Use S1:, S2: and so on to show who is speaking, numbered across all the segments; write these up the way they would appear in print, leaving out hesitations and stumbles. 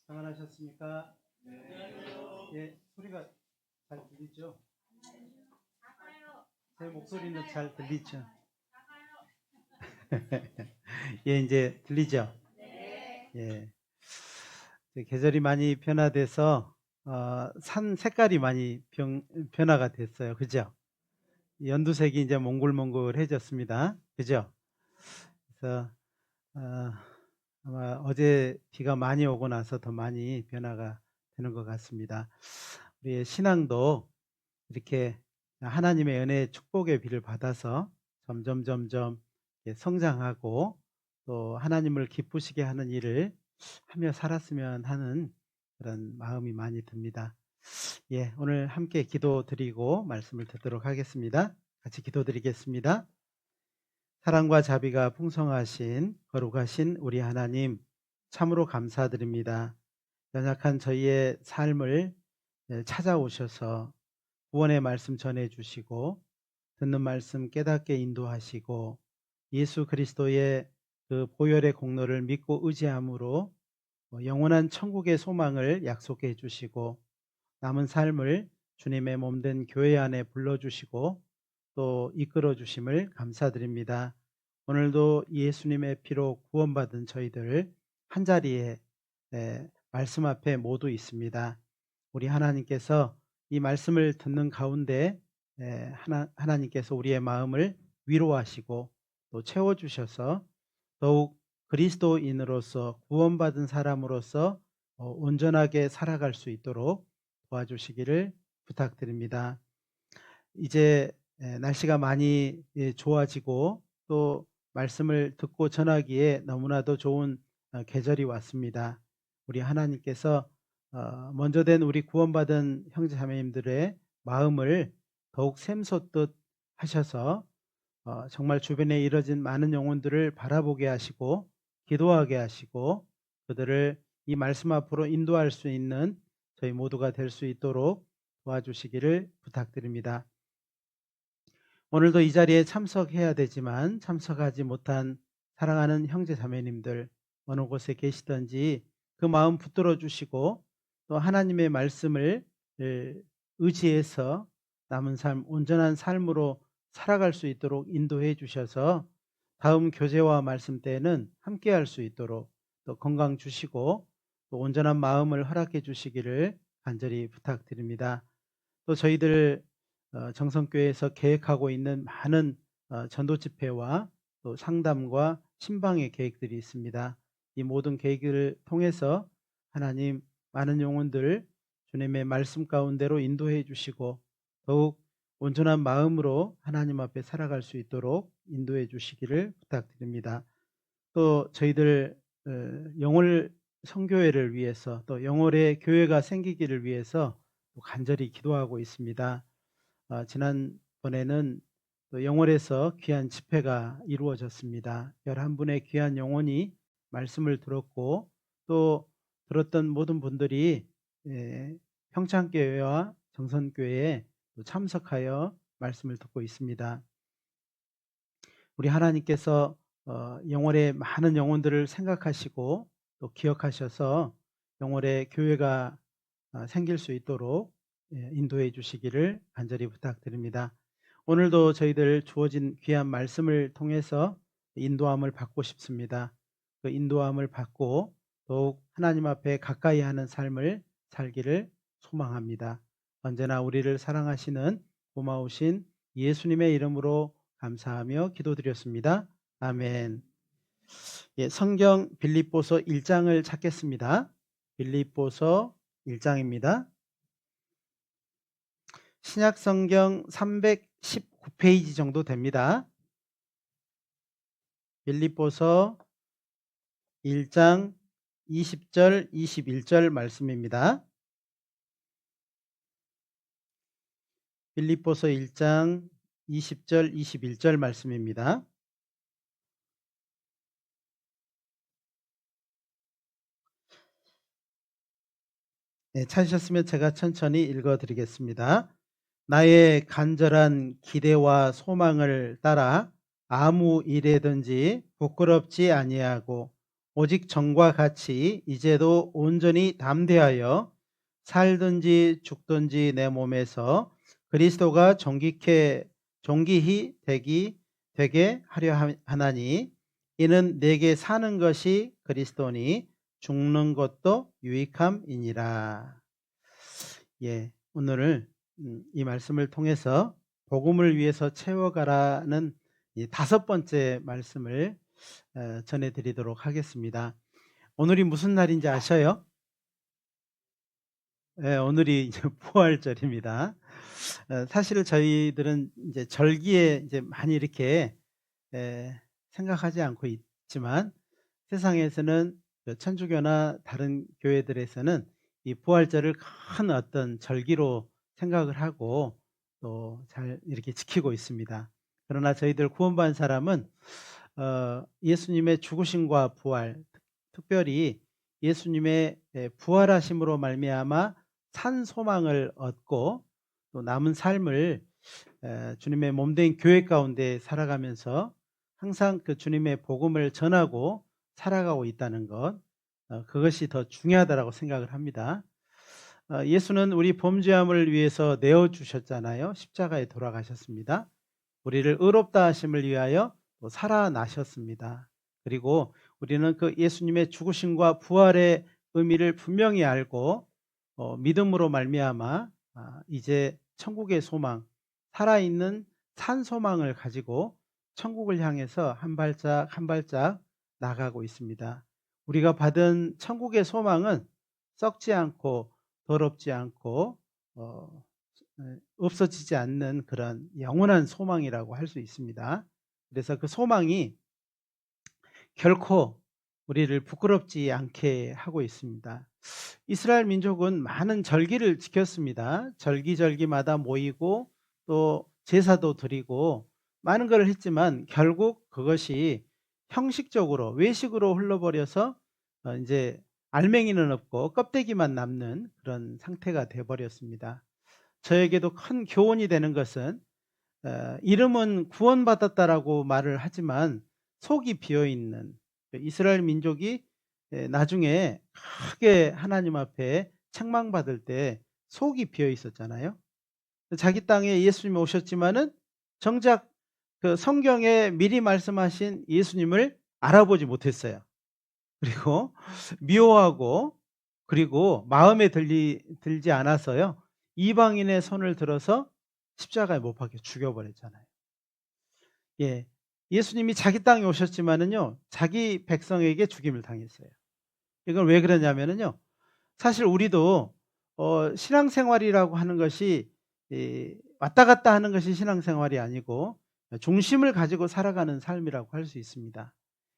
S1: 평안하셨습니까? 예, 소리가 잘 들리죠? 제 목소리는 잘 들리죠? 예, 이제 들리죠? 예. 계절이 많이 변화돼서 산 색깔이 많이 변화가 됐어요. 그죠? 연두색이 이제 몽글몽글해졌습니다. 그죠? 그래서 어, 아마 어제 비가 많이 오고 나서 더 많이 변화가 되는 것 같습니다. 우리의 신앙도 이렇게 하나님의 은혜의 축복의 비를 받아서 점점 성장하고 또 하나님을 기쁘시게 하는 일을 하며 살았으면 하는 그런 마음이 많이 듭니다. 예, 오늘 함께 기도 드리고 말씀을 듣도록 하겠습니다. 같이 기도 드리겠습니다. 사랑과 자비가 풍성하신 거룩하신 우리 하나님, 참으로 감사드립니다. 연약한 저희의 삶을 찾아오셔서 구원의 말씀 전해주시고 듣는 말씀 깨닫게 인도하시고 예수 그리스도의 그 보혈의 공로를 믿고 의지함으로 영원한 천국의 소망을 약속해 주시고 남은 삶을 주님의 몸된 교회 안에 불러주시고 또 이끌어 주심을 감사드립니다. 오늘도 예수님의 피로 구원받은 저희들 한자리에 말씀 앞에 모두 있습니다. 우리 하나님께서 이 말씀을 듣는 가운데 하나님께서 우리의 마음을 위로하시고 또 채워주셔서 더욱 그리스도인으로서 구원받은 사람으로서 온전하게 살아갈 수 있도록 도와주시기를 부탁드립니다. 이제 날씨가 많이 좋아지고 또 말씀을 듣고 전하기에 너무나도 좋은 계절이 왔습니다. 우리 하나님께서 먼저 된 우리 구원받은 형제자매님들의 마음을 더욱 샘솟듯 하셔서 정말 주변에 이뤄진 많은 영혼들을 바라보게 하시고 기도하게 하시고 그들을 이 말씀 앞으로 인도할 수 있는 저희 모두가 될 수 있도록 도와주시기를 부탁드립니다. 오늘도 이 자리에 참석해야 되지만 참석하지 못한 사랑하는 형제자매님들 어느 곳에 계시든지 그 마음 붙들어 주시고 또 하나님의 말씀을 의지해서 남은 삶, 온전한 삶으로 살아갈 수 있도록 인도해 주셔서 다음 교제와 말씀 때에는 함께 할 수 있도록 또 건강 주시고 또 온전한 마음을 허락해 주시기를 간절히 부탁드립니다. 또 저희들 정성교회에서 계획하고 있는 많은 전도 집회와 또 상담과 신방의 계획들이 있습니다. 이 모든 계획을 통해서 하나님 많은 영혼들 주님의 말씀 가운데로 인도해 주시고 더욱 온전한 마음으로 하나님 앞에 살아갈 수 있도록 인도해 주시기를 부탁드립니다. 또 저희들 영월 성교회를 위해서 또 영월의 교회가 생기기를 위해서 간절히 기도하고 있습니다. 지난번에는 또 영월에서 귀한 집회가 이루어졌습니다. 11분의 귀한 영혼이 말씀을 들었고 또 들었던 모든 분들이 평창교회와 정선교회에 참석하여 말씀을 듣고 있습니다. 우리 하나님께서 영월의 많은 영혼들을 생각하시고 또 기억하셔서 영월의 교회가 생길 수 있도록 인도해 주시기를 간절히 부탁드립니다. 오늘도 저희들 주어진 귀한 말씀을 통해서 인도함을 받고 싶습니다. 그 인도함을 받고 더욱 하나님 앞에 가까이 하는 삶을 살기를 소망합니다. 언제나 우리를 사랑하시는 고마우신 예수님의 이름으로 감사하며 기도드렸습니다. 아멘. 예, 성경 빌립보서 1장을 찾겠습니다. 빌립보서 1장입니다. 신약 성경 319페이지 정도 됩니다. 빌립보서 1장 20절, 21절 말씀입니다. 빌립보서 1장 20절, 21절 말씀입니다. 네, 찾으셨으면 제가 천천히 읽어드리겠습니다. 나의 간절한 기대와 소망을 따라 아무 일에든지 부끄럽지 아니하고 오직 전과 같이 이제도 온전히 담대하여 살든지 죽든지 내 몸에서 그리스도가 존귀히 되게 하려 하나니 이는 내게 사는 것이 그리스도니 죽는 것도 유익함이니라. 예, 오늘 이 말씀을 통해서 복음을 위해서 채워가라는 이 5번째 말씀을 전해드리도록 하겠습니다. 오늘이 무슨 날인지 아셔요? 네, 오늘이 이제 부활절입니다. 사실 저희들은 이제 절기에 이제 많이 이렇게 생각하지 않고 있지만 세상에서는 천주교나 다른 교회들에서는 이 부활절을 큰 어떤 절기로 생각을 하고 또 잘 이렇게 지키고 있습니다. 그러나 저희들 구원받은 사람은 예수님의 죽으심과 부활, 특별히 예수님의 부활하심으로 말미암아 산 소망을 얻고 또 남은 삶을 주님의 몸된 교회 가운데 살아가면서 항상 그 주님의 복음을 전하고 살아가고 있다는 것, 그것이 더 중요하다고 생각을 합니다. 예수는 우리 범죄함을 위해서 내어주셨잖아요. 십자가에 돌아가셨습니다. 우리를 의롭다 하심을 위하여 또 살아나셨습니다. 그리고 우리는 그 예수님의 죽으심과 부활의 의미를 분명히 알고 믿음으로 말미암아 이제 천국의 소망, 살아있는 산 소망을 가지고 천국을 향해서 한 발짝 한 발짝 나가고 있습니다. 우리가 받은 천국의 소망은 썩지 않고 더럽지 않고 없어지지 않는 그런 영원한 소망이라고 할 수 있습니다. 그래서 그 소망이 결코 우리를 부끄럽지 않게 하고 있습니다. 이스라엘 민족은 많은 절기를 지켰습니다. 절기마다 모이고 또 제사도 드리고 많은 걸 했지만 결국 그것이 형식적으로 외식으로 흘러버려서 이제 알맹이는 없고 껍데기만 남는 그런 상태가 되어버렸습니다. 저에게도 큰 교훈이 되는 것은 이름은 구원받았다라고 말을 하지만 속이 비어있는 이스라엘 민족이 나중에 크게 하나님 앞에 책망받을 때 속이 비어 있었잖아요. 자기 땅에 예수님이 오셨지만은 정작 그 성경에 미리 말씀하신 예수님을 알아보지 못했어요. 그리고 미워하고 그리고 마음에 들지 않아서요. 이방인의 손을 들어서 십자가에 못 박혀 죽여버렸잖아요. 예, 예수님이 자기 땅에 오셨지만은요, 자기 백성에게 죽임을 당했어요. 이건 왜 그러냐면은요, 사실 우리도 신앙생활이라고 하는 것이 왔다 갔다 하는 것이 신앙생활이 아니고 중심을 가지고 살아가는 삶이라고 할 수 있습니다.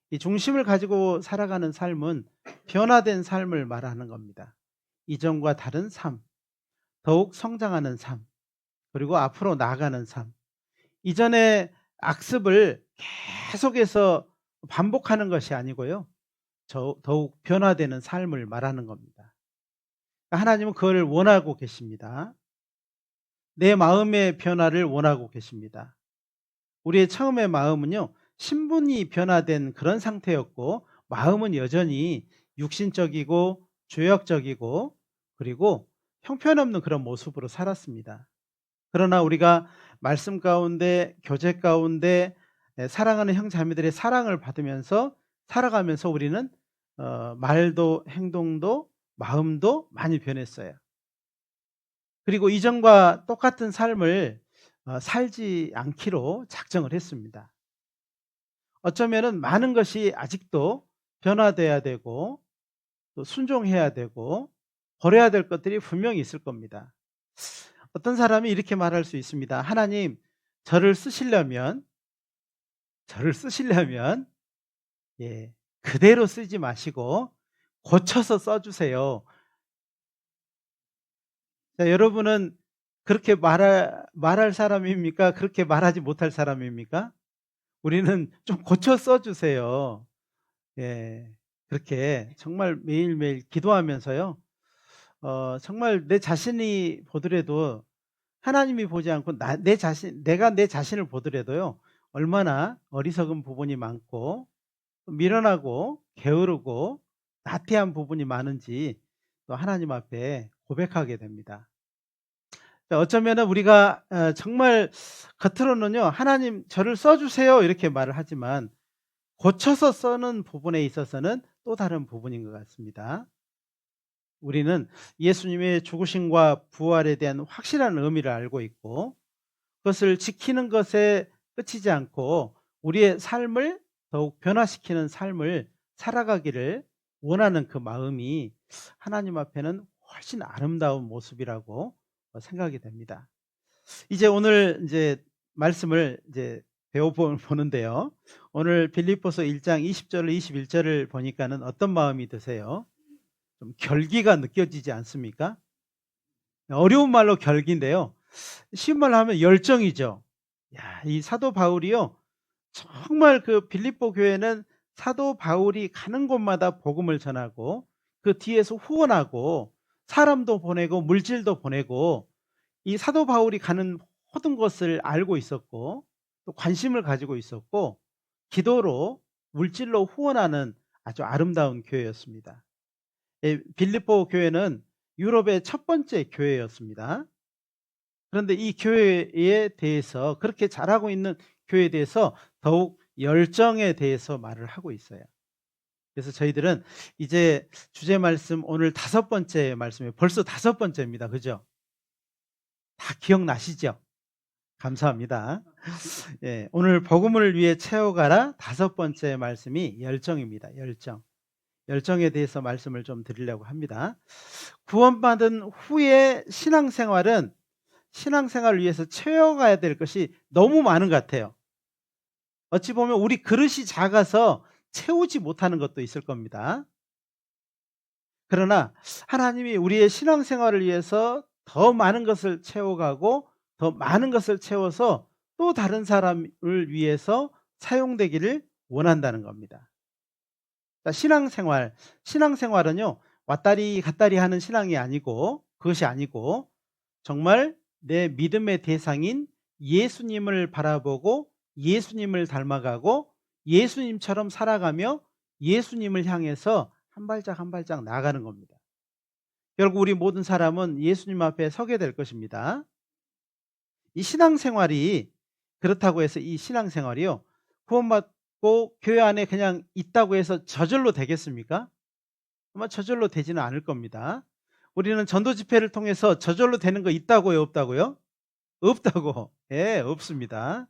S1: 이 중심을 가지고 살아가는 삶은 변화된 삶을 말하는 겁니다. 이전과 다른 삶, 더욱 성장하는 삶, 그리고 앞으로 나아가는 삶. 이전의 악습을 계속해서 반복하는 것이 아니고요. 더욱 변화되는 삶을 말하는 겁니다. 하나님은 그걸 원하고 계십니다. 내 마음의 변화를 원하고 계십니다. 우리의 처음의 마음은요, 신분이 변화된 그런 상태였고 마음은 여전히 육신적이고 죄악적이고 그리고 형편없는 그런 모습으로 살았습니다. 그러나 우리가 말씀 가운데 교제 가운데 사랑하는 형제자매들의 사랑을 받으면서 살아가면서 우리는 말도 행동도 마음도 많이 변했어요. 그리고 이전과 똑같은 삶을 살지 않기로 작정을 했습니다. 어쩌면은 많은 것이 아직도 변화돼야 되고 또 순종해야 되고 버려야 될 것들이 분명히 있을 겁니다. 어떤 사람이 이렇게 말할 수 있습니다. 하나님, 저를 쓰시려면 예, 그대로 쓰지 마시고 고쳐서 써주세요. 자, 여러분은 그렇게 말할 사람입니까? 그렇게 말하지 못할 사람입니까? 우리는 좀 고쳐 써주세요. 예, 그렇게 정말 매일매일 기도하면서요. 정말 내 자신이 보더라도 하나님이 보지 않고 내가 내 자신을 보더라도요. 얼마나 어리석은 부분이 많고 미련하고 게으르고 나태한 부분이 많은지 또 하나님 앞에 고백하게 됩니다. 어쩌면은 우리가 정말 겉으로는요, "하나님 저를 써 주세요." 이렇게 말을 하지만 고쳐서 쓰는 부분에 있어서는 또 다른 부분인 것 같습니다. 우리는 예수님의 죽으심과 부활에 대한 확실한 의미를 알고 있고 그것을 지키는 것에 그치지 않고 우리의 삶을 더욱 변화시키는 삶을 살아가기를 원하는 그 마음이 하나님 앞에는 훨씬 아름다운 모습이라고 생각이 됩니다. 이제 오늘 이제 말씀을 이제 보는데요. 오늘 빌립보서 1장 20절 21절을 보니까는 어떤 마음이 드세요? 좀 결기가 느껴지지 않습니까? 어려운 말로 결기인데요. 쉬운 말로 하면 열정이죠. 야, 이 사도 바울이요. 정말 그 빌립보 교회는 사도 바울이 가는 곳마다 복음을 전하고 그 뒤에서 후원하고 사람도 보내고 물질도 보내고 이 사도 바울이 가는 모든 것을 알고 있었고 또 관심을 가지고 있었고 기도로 물질로 후원하는 아주 아름다운 교회였습니다. 빌립보 교회는 유럽의 첫 번째 교회였습니다. 그런데 이 교회에 대해서 그렇게 잘하고 있는 교회에 대해서 더욱 열정에 대해서 말을 하고 있어요. 그래서 저희들은 이제 주제 말씀 오늘 5번째 말씀이에요. 벌써 5번째입니다. 그죠? 다 기억나시죠? 감사합니다. 예, 오늘 복음을 위해 채워가라 5번째 말씀이 열정입니다. 열정. 열정에 대해서 말씀을 좀 드리려고 합니다. 구원받은 후의 신앙생활은 신앙생활을 위해서 채워가야 될 것이 너무 많은 것 같아요. 어찌 보면 우리 그릇이 작아서 채우지 못하는 것도 있을 겁니다. 그러나 하나님이 우리의 신앙생활을 위해서 더 많은 것을 채워가고 더 많은 것을 채워서 또 다른 사람을 위해서 사용되기를 원한다는 겁니다. 신앙생활은요, 왔다리 갔다리 하는 신앙이 아니고 그것이 아니고 정말 내 믿음의 대상인 예수님을 바라보고 예수님을 닮아가고 예수님처럼 살아가며 예수님을 향해서 한 발짝 한 발짝 나아가는 겁니다. 결국 우리 모든 사람은 예수님 앞에 서게 될 것입니다. 이 신앙생활이 그렇다고 해서 이 신앙생활이요, 구원받고 교회 안에 그냥 있다고 해서 저절로 되겠습니까? 아마 저절로 되지는 않을 겁니다. 우리는 전도 집회를 통해서 저절로 되는 거 있다고요, 없다고요? 없다고. 예, 없습니다.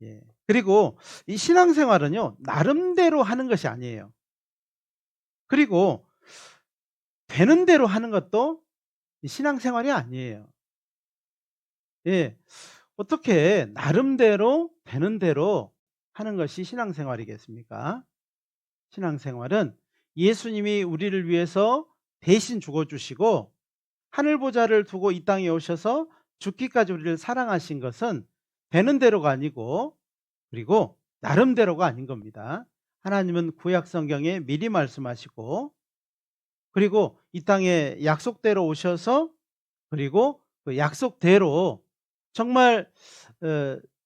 S1: 예. 그리고 이 신앙생활은요, 나름대로 하는 것이 아니에요. 그리고 되는 대로 하는 것도 신앙생활이 아니에요. 예. 어떻게 나름대로 되는 대로 하는 것이 신앙생활이겠습니까? 신앙생활은 예수님이 우리를 위해서 대신 죽어주시고 하늘 보좌를 두고 이 땅에 오셔서 죽기까지 우리를 사랑하신 것은 되는 대로가 아니고 그리고 나름대로가 아닌 겁니다. 하나님은 구약 성경에 미리 말씀하시고 그리고 이 땅에 약속대로 오셔서 그리고 그 약속대로 정말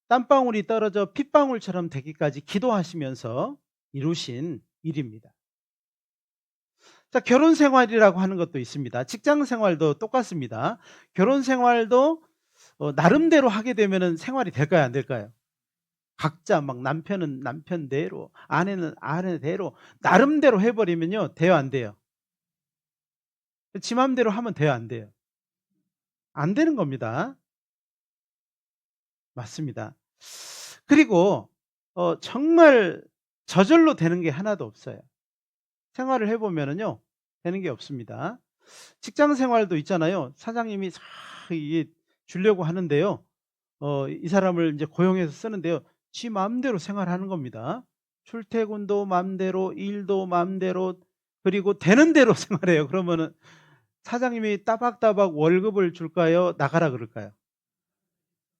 S1: 땀방울이 떨어져 핏방울처럼 되기까지 기도하시면서 이루신 일입니다. 자, 결혼 생활이라고 하는 것도 있습니다. 직장 생활도 똑같습니다. 결혼 생활도 나름대로 하게 되면은 생활이 될까요, 안 될까요? 각자 막 남편은 남편대로, 아내는 아내대로 나름대로 해버리면요, 돼요, 안 돼요? 지 맘대로 하면 돼요, 안 돼요? 안 되는 겁니다. 맞습니다. 그리고 정말 저절로 되는 게 하나도 없어요. 생활을 해보면은요, 되는 게 없습니다. 직장 생활도 있잖아요. 사장님이 이게 주려고 하는데요. 이 사람을 이제 고용해서 쓰는데요. 지 마음대로 생활하는 겁니다. 출퇴근도 마음대로, 일도 마음대로, 그리고 되는 대로 생활해요. 그러면은 사장님이 따박따박 월급을 줄까요? 나가라 그럴까요?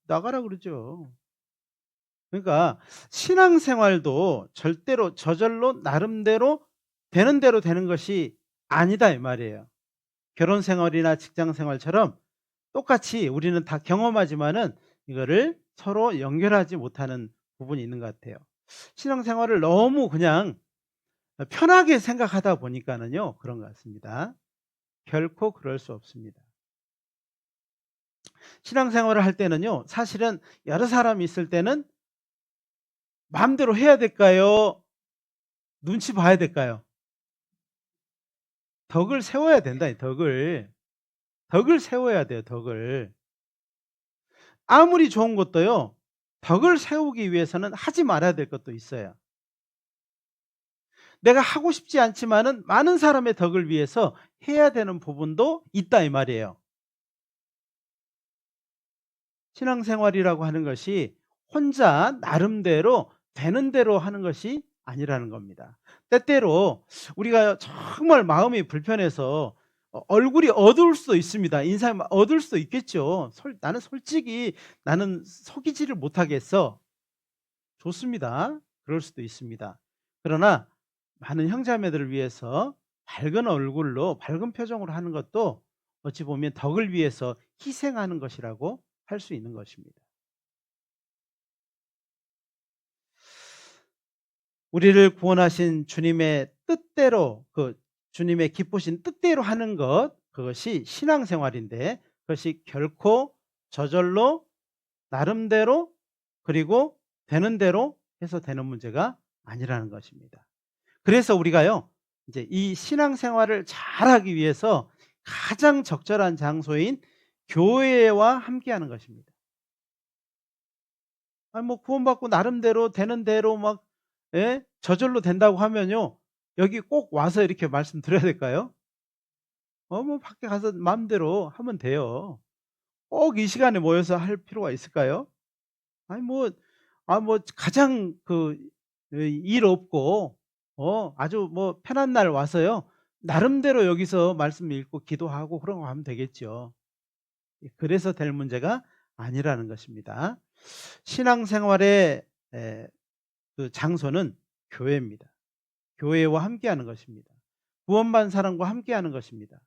S1: 나가라 그러죠. 그러니까 신앙생활도 절대로 저절로 나름대로 되는 대로 되는 것이 아니다 이 말이에요. 결혼 생활이나 직장 생활처럼 똑같이 우리는 다 경험하지만은 이거를 서로 연결하지 못하는 부분이 있는 것 같아요. 신앙생활을 너무 그냥 편하게 생각하다 보니까는요, 그런 것 같습니다. 결코 그럴 수 없습니다. 신앙생활을 할 때는요, 사실은 여러 사람이 있을 때는 마음대로 해야 될까요? 눈치 봐야 될까요? 덕을 세워야 된다, 덕을. 덕을 세워야 돼요, 덕을. 아무리 좋은 것도요, 덕을 세우기 위해서는 하지 말아야 될 것도 있어요. 내가 하고 싶지 않지만은 많은 사람의 덕을 위해서 해야 되는 부분도 있다 이 말이에요. 신앙생활이라고 하는 것이 혼자 나름대로 되는 대로 하는 것이 아니라는 겁니다. 때때로 우리가 정말 마음이 불편해서 얼굴이 어두울 수도 있습니다. 인상이 어두울 수도 있겠죠. 나는 솔직히 나는 속이지를 못하겠어. 좋습니다. 그럴 수도 있습니다. 그러나 많은 형제자매들을 위해서 밝은 얼굴로 밝은 표정으로 하는 것도 어찌 보면 덕을 위해서 희생하는 것이라고 할 수 있는 것입니다. 우리를 구원하신 주님의 뜻대로 주님의 기쁘신 뜻대로 하는 것, 그것이 신앙생활인데 그것이 결코 저절로 나름대로 그리고 되는 대로 해서 되는 문제가 아니라는 것입니다. 그래서 우리가요, 이제 이 신앙생활을 잘하기 위해서 가장 적절한 장소인 교회와 함께하는 것입니다. 아니 뭐 구원받고 나름대로 되는 대로 막 저절로 된다고 하면요, 여기 꼭 와서 이렇게 말씀드려야 될까요? 뭐 밖에 가서 마음대로 하면 돼요. 꼭 이 시간에 모여서 할 필요가 있을까요? 아니 뭐 가장 일 없고 아주 뭐 편한 날 와서요, 나름대로 여기서 말씀 읽고 기도하고 그런 거 하면 되겠죠. 그래서 될 문제가 아니라는 것입니다. 신앙생활의 장소는 교회입니다. 교회와 함께하는 것입니다. 구원받은 사람과 함께하는 것입니다.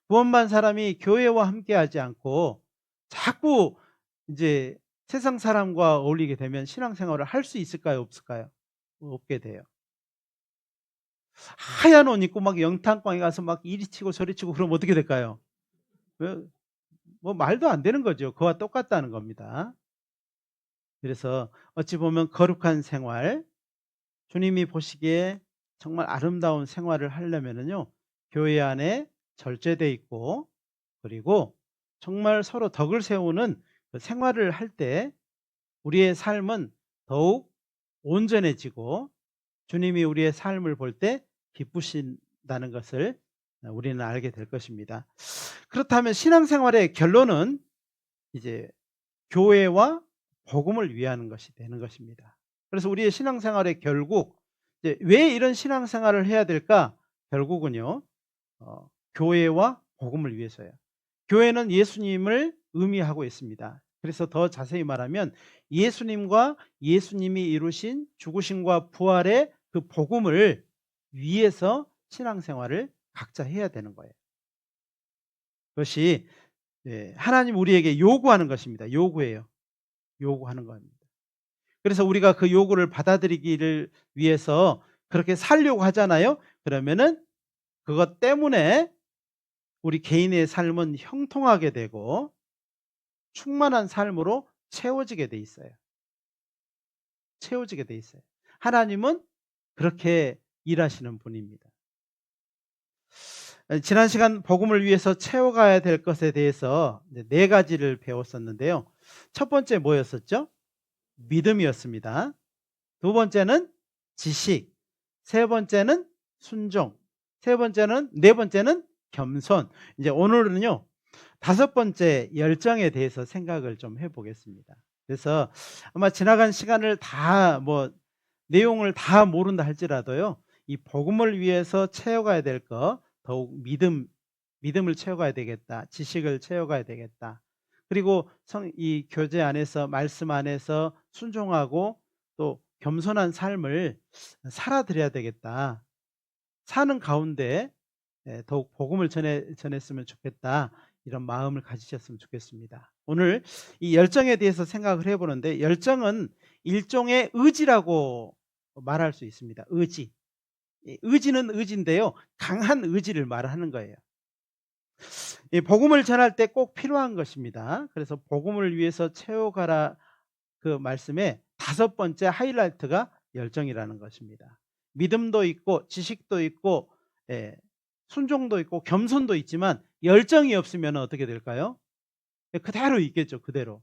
S1: 구원받은 사람이 교회와 함께하지 않고 자꾸 이제 세상 사람과 어울리게 되면 신앙생활을 할 수 있을까요? 없을까요? 없게 돼요. 하얀 옷 입고 막 영탄광에 가서 막 이리 치고 저리 치고 그러면 어떻게 될까요? 뭐 말도 안 되는 거죠. 그와 똑같다는 겁니다. 그래서 어찌 보면 거룩한 생활, 주님이 보시기에 정말 아름다운 생활을 하려면은요, 교회 안에 절제돼 있고 그리고 정말 서로 덕을 세우는 그 생활을 할 때 우리의 삶은 더욱 온전해지고 주님이 우리의 삶을 볼 때 기쁘신다는 것을 우리는 알게 될 것입니다. 그렇다면 신앙생활의 결론은 이제 교회와 복음을 위하는 것이 되는 것입니다. 그래서 우리의 신앙생활의 결국 이제 왜 이런 신앙생활을 해야 될까? 결국은요, 교회와 복음을 위해서요. 교회는 예수님을 의미하고 있습니다. 그래서 더 자세히 말하면 예수님과 예수님이 이루신 죽으심과 부활의 그 복음을 위해서 신앙생활을 각자 해야 되는 거예요. 그것이 하나님 우리에게 요구하는 것입니다. 요구해요. 요구하는 겁니다. 그래서 우리가 그 요구를 받아들이기를 위해서 그렇게 살려고 하잖아요. 그러면은 그것 때문에 우리 개인의 삶은 형통하게 되고 충만한 삶으로 채워지게 돼 있어요. 채워지게 돼 있어요. 하나님은 그렇게 일하시는 분입니다. 지난 시간 복음을 위해서 채워가야 될 것에 대해서 네 가지를 배웠었는데요. 첫 번째 뭐였었죠? 믿음이었습니다. 두 번째는 지식, 세 번째는 순종, 네 번째는 겸손. 이제 오늘은요, 다섯 번째 열정에 대해서 생각을 좀 해보겠습니다. 그래서 아마 지나간 시간을 내용을 다 모른다 할지라도요, 이 복음을 위해서 채워가야 될 것, 더욱 믿음을 채워가야 되겠다. 지식을 채워가야 되겠다. 그리고 이 교제 안에서, 말씀 안에서 순종하고 또 겸손한 삶을 살아드려야 되겠다. 사는 가운데 더욱 복음을 전했으면 좋겠다. 이런 마음을 가지셨으면 좋겠습니다. 오늘 이 열정에 대해서 생각을 해보는데, 열정은 일종의 의지라고 말할 수 있습니다. 의지. 의지는 의지인데요, 강한 의지를 말하는 거예요. 복음을 전할 때 꼭 필요한 것입니다. 그래서 복음을 위해서 채워가라 그 말씀에 5번째 하이라이트가 열정이라는 것입니다. 믿음도 있고 지식도 있고 순종도 있고 겸손도 있지만 열정이 없으면 어떻게 될까요? 그대로 있겠죠. 그대로.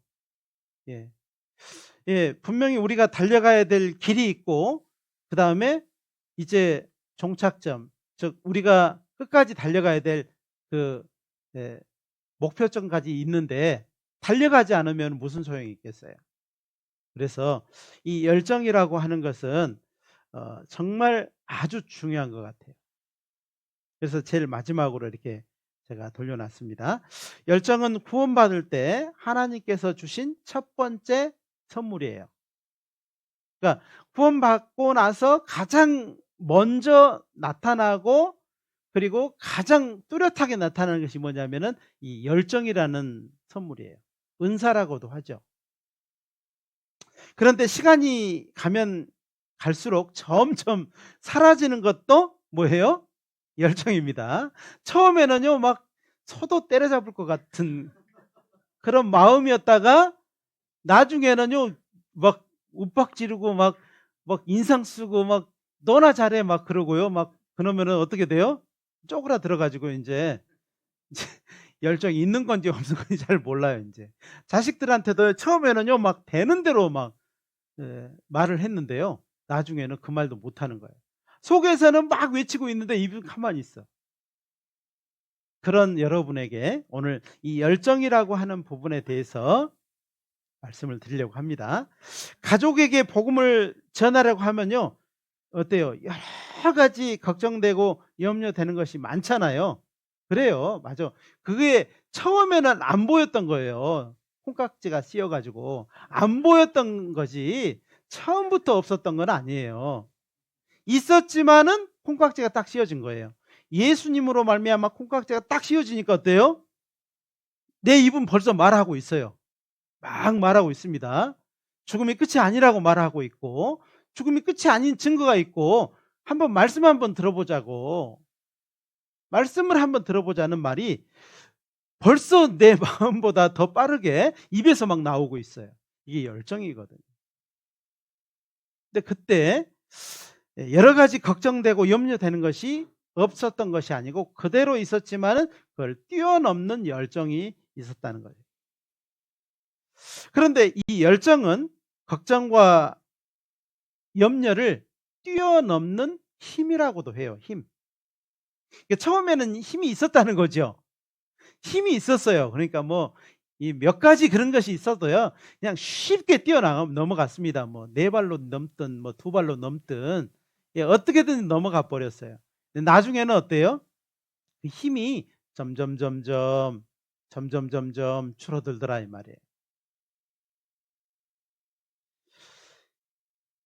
S1: 분명히 우리가 달려가야 될 길이 있고, 그 다음에 이제 종착점, 즉 우리가 끝까지 달려가야 될 그 목표점까지 있는데 달려가지 않으면 무슨 소용이 있겠어요. 그래서 이 열정이라고 하는 것은 정말 아주 중요한 것 같아요. 그래서 제일 마지막으로 이렇게 제가 돌려놨습니다. 열정은 구원받을 때 하나님께서 주신 첫 번째 선물이에요. 그러니까 구원받고 나서 가장 먼저 나타나고, 그리고 가장 뚜렷하게 나타나는 것이 뭐냐면은 이 열정이라는 선물이에요. 은사라고도 하죠. 그런데 시간이 가면 갈수록 점점 사라지는 것도 뭐예요? 열정입니다. 처음에는요, 막 소도 때려잡을 것 같은 그런 마음이었다가 나중에는요, 막 윽박 지르고 막 인상 쓰고 막 너나 잘해 막 그러고요. 막 그러면은 어떻게 돼요? 쪼그라들어 가지고 이제 열정이 있는 건지 없는 건지 잘 몰라요, 이제. 자식들한테도 처음에는요, 막 되는 대로 막 말을 했는데요, 나중에는 그 말도 못 하는 거예요. 속에서는 막 외치고 있는데 입은 가만히 있어. 그런 여러분에게 오늘 이 열정이라고 하는 부분에 대해서 말씀을 드리려고 합니다. 가족에게 복음을 전하려고 하면요, 어때요? 여러 가지 걱정되고 염려되는 것이 많잖아요. 그래요. 맞아. 그게 처음에는 안 보였던 거예요. 콩깍지가 씌여 가지고 안 보였던 거지 처음부터 없었던 건 아니에요. 있었지만은 콩깍지가 딱 씌워진 거예요. 예수님으로 말미암아 콩깍지가 딱 씌워지니까 어때요? 내 입은 벌써 말하고 있어요. 막 말하고 있습니다. 죽음이 끝이 아니라고 말하고 있고, 죽음이 끝이 아닌 증거가 있고, 한번 말씀 한번 들어보자고, 말씀을 한번 들어보자는 말이 벌써 내 마음보다 더 빠르게 입에서 막 나오고 있어요. 이게 열정이거든요. 근데 그때 여러 가지 걱정되고 염려되는 것이 없었던 것이 아니고 그대로 있었지만은 그걸 뛰어넘는 열정이 있었다는 거죠. 그런데 이 열정은 걱정과 염려를 뛰어넘는 힘이라고도 해요. 힘. 그러니까 처음에는 힘이 있었다는 거죠. 힘이 있었어요. 그러니까 뭐 이 몇 가지 그런 것이 있어도요, 그냥 쉽게 넘어갔습니다. 뭐 4발로 넘든 뭐 2발로 넘든 어떻게든 넘어가 버렸어요. 근데 나중에는 어때요? 그 힘이 점점 줄어들더라 이 말이에요.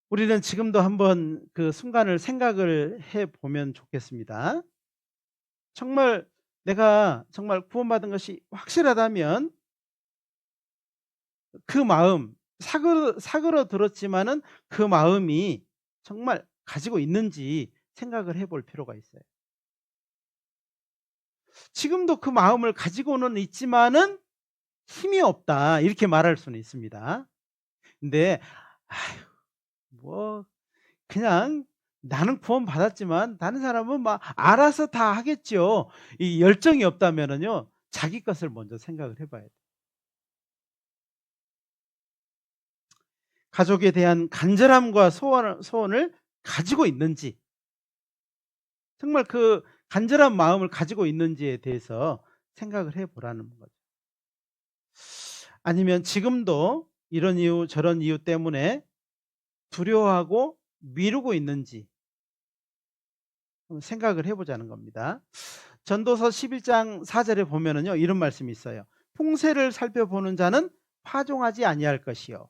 S1: 우리는 지금도 한번 그 순간을 생각을 해 보면 좋겠습니다. 정말 내가 정말 구원받은 것이 확실하다면 그 마음, 사그러들었지만은 그 마음이 정말 가지고 있는지 생각을 해볼 필요가 있어요. 지금도 그 마음을 가지고는 있지만은 힘이 없다, 이렇게 말할 수는 있습니다. 근데 아휴, 뭐 그냥 나는 구원받았지만 다른 사람은 막 알아서 다 하겠죠. 이 열정이 없다면은요, 자기 것을 먼저 생각을 해 봐야 돼요. 가족에 대한 간절함과 소원을 가지고 있는지, 정말 그 간절한 마음을 가지고 있는지에 대해서 생각을 해 보라는 거죠. 아니면 지금도 이런 이유 저런 이유 때문에 두려워하고 미루고 있는지 한번 생각을 해 보자는 겁니다. 전도서 11장 4절에 보면은요, 이런 말씀이 있어요. 풍세를 살펴보는 자는 파종하지 아니할 것이요,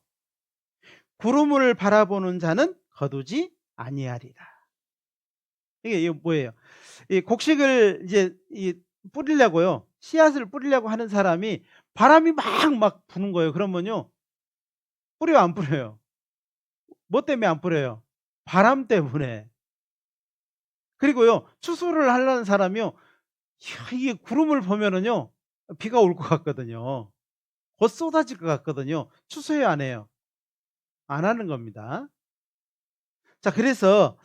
S1: 구름을 바라보는 자는 거두지 아니하리라. 이게 뭐예요? 이 곡식을 이제 뿌리려고요, 씨앗을 뿌리려고 하는 사람이 바람이 막 부는 거예요. 그러면요. 뿌려요, 안 뿌려요? 뭐 때문에 안 뿌려요? 바람 때문에. 그리고요. 추수를 하려는 사람이요. 이야, 이게 구름을 보면은요. 비가 올 것 같거든요. 곧 쏟아질 것 같거든요. 추수해요, 안 해요? 안 하는 겁니다. 자, 그래서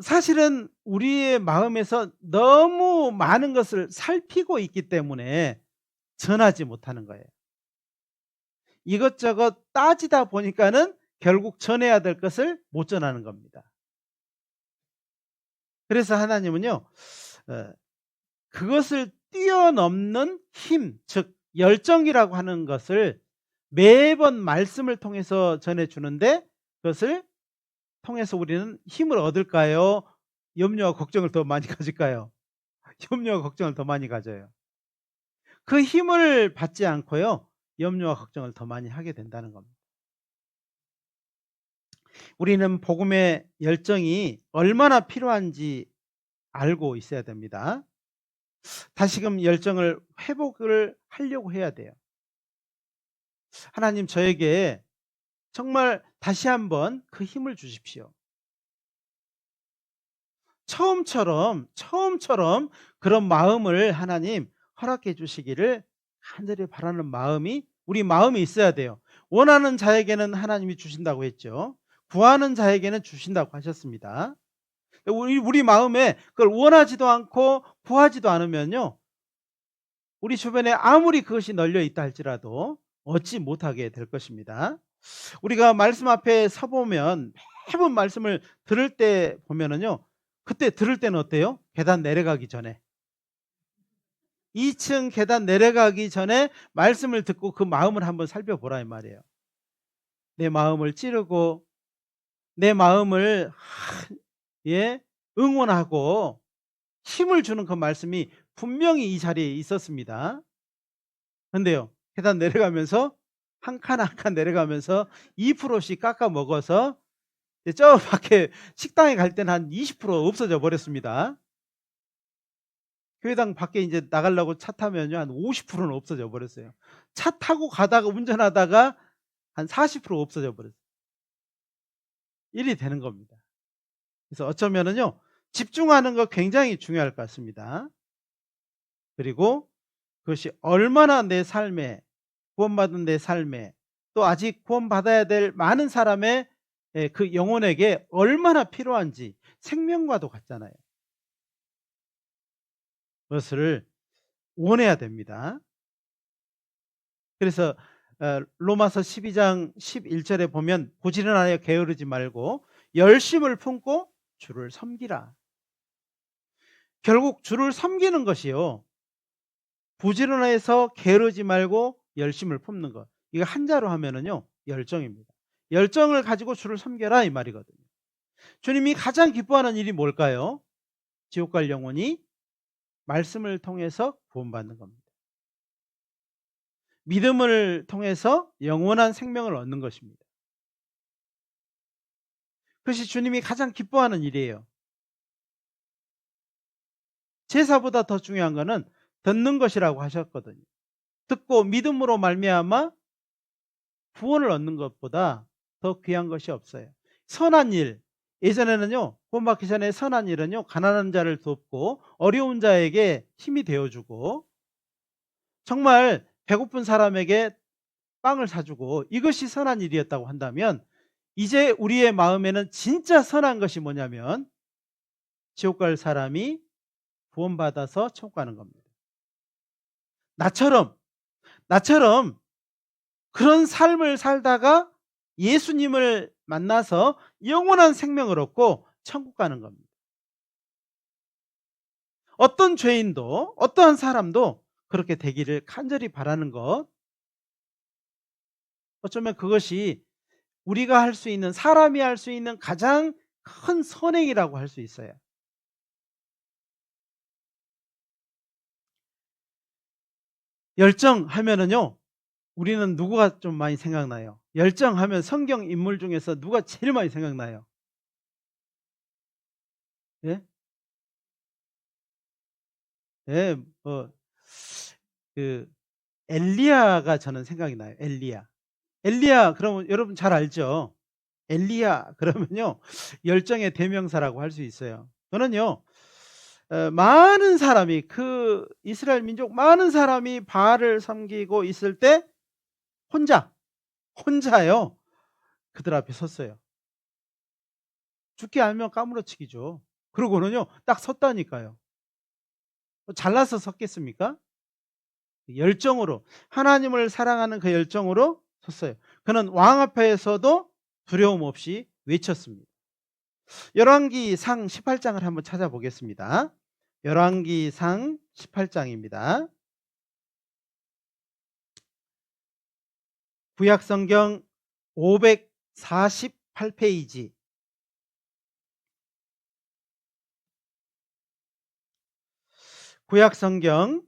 S1: 사실은 우리의 마음에서 너무 많은 것을 살피고 있기 때문에 전하지 못하는 거예요. 이것저것 따지다 보니까는 결국 전해야 될 것을 못 전하는 겁니다. 그래서 하나님은요. 그것을 뛰어넘는 힘, 즉 열정이라고 하는 것을 매번 말씀을 통해서 전해 주는데, 그것을 통해서 우리는 힘을 얻을까요? 염려와 걱정을 더 많이 가질까요? 염려와 걱정을 더 많이 가져요. 그 힘을 받지 않고요. 염려와 걱정을 더 많이 하게 된다는 겁니다. 우리는 복음의 열정이 얼마나 필요한지 알고 있어야 됩니다. 다시금 열정을 회복을 하려고 해야 돼요. 하나님, 저에게 정말 다시 한번 그 힘을 주십시오. 처음처럼 그런 마음을 하나님 허락해 주시기를 간절히 바라는 마음이 우리 마음에 있어야 돼요. 원하는 자에게는 하나님이 주신다고 했죠. 구하는 자에게는 주신다고 하셨습니다. 우리 마음에 그걸 원하지도 않고 구하지도 않으면요. 우리 주변에 아무리 그것이 널려 있다 할지라도 얻지 못하게 될 것입니다. 우리가 말씀 앞에 서 보면 매번 말씀을 들을 때 보면은요. 그때 들을 때는 어때요? 계단 내려가기 전에. 2층 계단 내려가기 전에 말씀을 듣고 그 마음을 한번 살펴보라 이 말이에요. 내 마음을 찌르고 내 마음을 예, 응원하고 힘을 주는 그 말씀이 분명히 이 자리에 있었습니다. 근데요. 계단 내려가면서 한 칸 한 칸 내려가면서 2%씩 깎아 먹어서 저 밖에 식당에 갈 때는 한 20% 없어져 버렸습니다. 교회당 밖에 이제 나가려고 차 타면요. 한 50%는 없어져 버렸어요. 차 타고 가다가 운전하다가 한 40% 없어져 버렸어요. 일이 되는 겁니다. 그래서 어쩌면은요. 집중하는 거 굉장히 중요할 것 같습니다. 그리고 그것이 얼마나 내 삶에, 구원받은 내 삶에, 또 아직 구원받아야 될 많은 사람의 그 영혼에게 얼마나 필요한지, 생명과도 같잖아요. 그것을 원해야 됩니다. 그래서 로마서 12장 11절에 보면 부지런하여 게으르지 말고 열심을 품고 주를 섬기라. 결국 주를 섬기는 것이요. 부지런해서 게으르지 말고 열심을 품는 것. 이거 한자로 하면은요. 열정입니다. 열정을 가지고 주를 섬겨라 이 말이거든요. 주님이 가장 기뻐하는 일이 뭘까요? 지옥 갈 영혼이 말씀을 통해서 구원받는 겁니다. 믿음을 통해서 영원한 생명을 얻는 것입니다. 그것이 주님이 가장 기뻐하는 일이에요. 제사보다 더 중요한 것은 듣는 것이라고 하셨거든요. 듣고 믿음으로 말미암아 구원을 얻는 것보다 더 귀한 것이 없어요. 선한 일, 예전에는요, 구원받기 전에 선한 일은요, 가난한 자를 돕고 어려운 자에게 힘이 되어주고 정말 배고픈 사람에게 빵을 사주고 이것이 선한 일이었다고 한다면, 이제 우리의 마음에는 진짜 선한 것이 뭐냐면 지옥 갈 사람이 구원받아서 천국 가는 겁니다. 나처럼 그런 삶을 살다가 예수님을 만나서 영원한 생명을 얻고 천국 가는 겁니다. 어떤 죄인도 어떠한 사람도 그렇게 되기를 간절히 바라는 것, 어쩌면 그것이 우리가 할 수 있는, 사람이 할 수 있는 가장 큰 선행이라고 할 수 있어요. 열정하면은요, 우리는 누구가 좀 많이 생각나요? 열정하면 성경 인물 중에서 누가 제일 많이 생각나요? 예? 예, 그 엘리야가 저는 생각이 나요. 엘리야. 엘리야 그러면 여러분 잘 알죠? 엘리야 그러면요 열정의 대명사라고 할 수 있어요. 저는요 많은 사람이 그 이스라엘 민족 많은 사람이 바알을 섬기고 있을 때 혼자요 그들 앞에 섰어요. 죽기 알면 까무러치기죠. 그러고는요 딱 섰다니까요. 잘나서 섰겠습니까? 열정으로 하나님을 사랑하는 그 열정으로 섰어요. 그는 왕 앞에서도 두려움 없이 외쳤습니다. 열왕기상 18장을 한번 찾아보겠습니다. 열왕기상 18장입니다. 구약성경 548페이지. 구약성경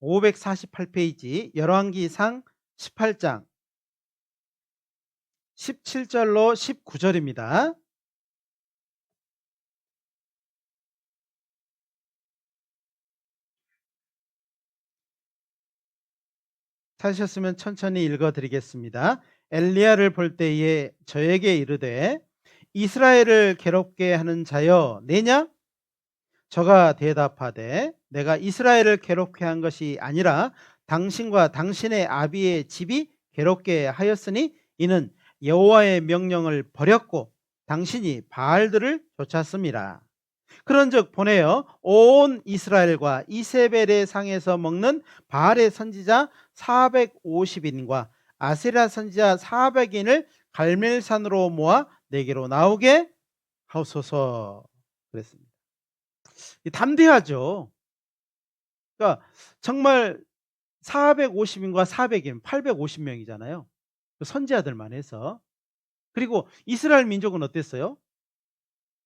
S1: 548페이지 열왕기상 18장 17절로 19절입니다. 찾으셨으면 천천히 읽어드리겠습니다. 엘리야를 볼 때에 저에게 이르되 이스라엘을 괴롭게 하는 자여 내냐? 저가 대답하되 내가 이스라엘을 괴롭게 한 것이 아니라 당신과 당신의 아비의 집이 괴롭게 하였으니 이는 여호와의 명령을 버렸고 당신이 바알들을 쫓았습니다. 그런즉 보내어 온 이스라엘과 이세벨의 상에서 먹는 바알의 선지자 450인과 아세라 선지자 400인을 갈멜산으로 모아 내게로 나오게 하소서 그랬습니다. 담대하죠. 그러니까 정말 450인과 400인 850명이잖아요. 선지자들만 해서. 그리고 이스라엘 민족은 어땠어요?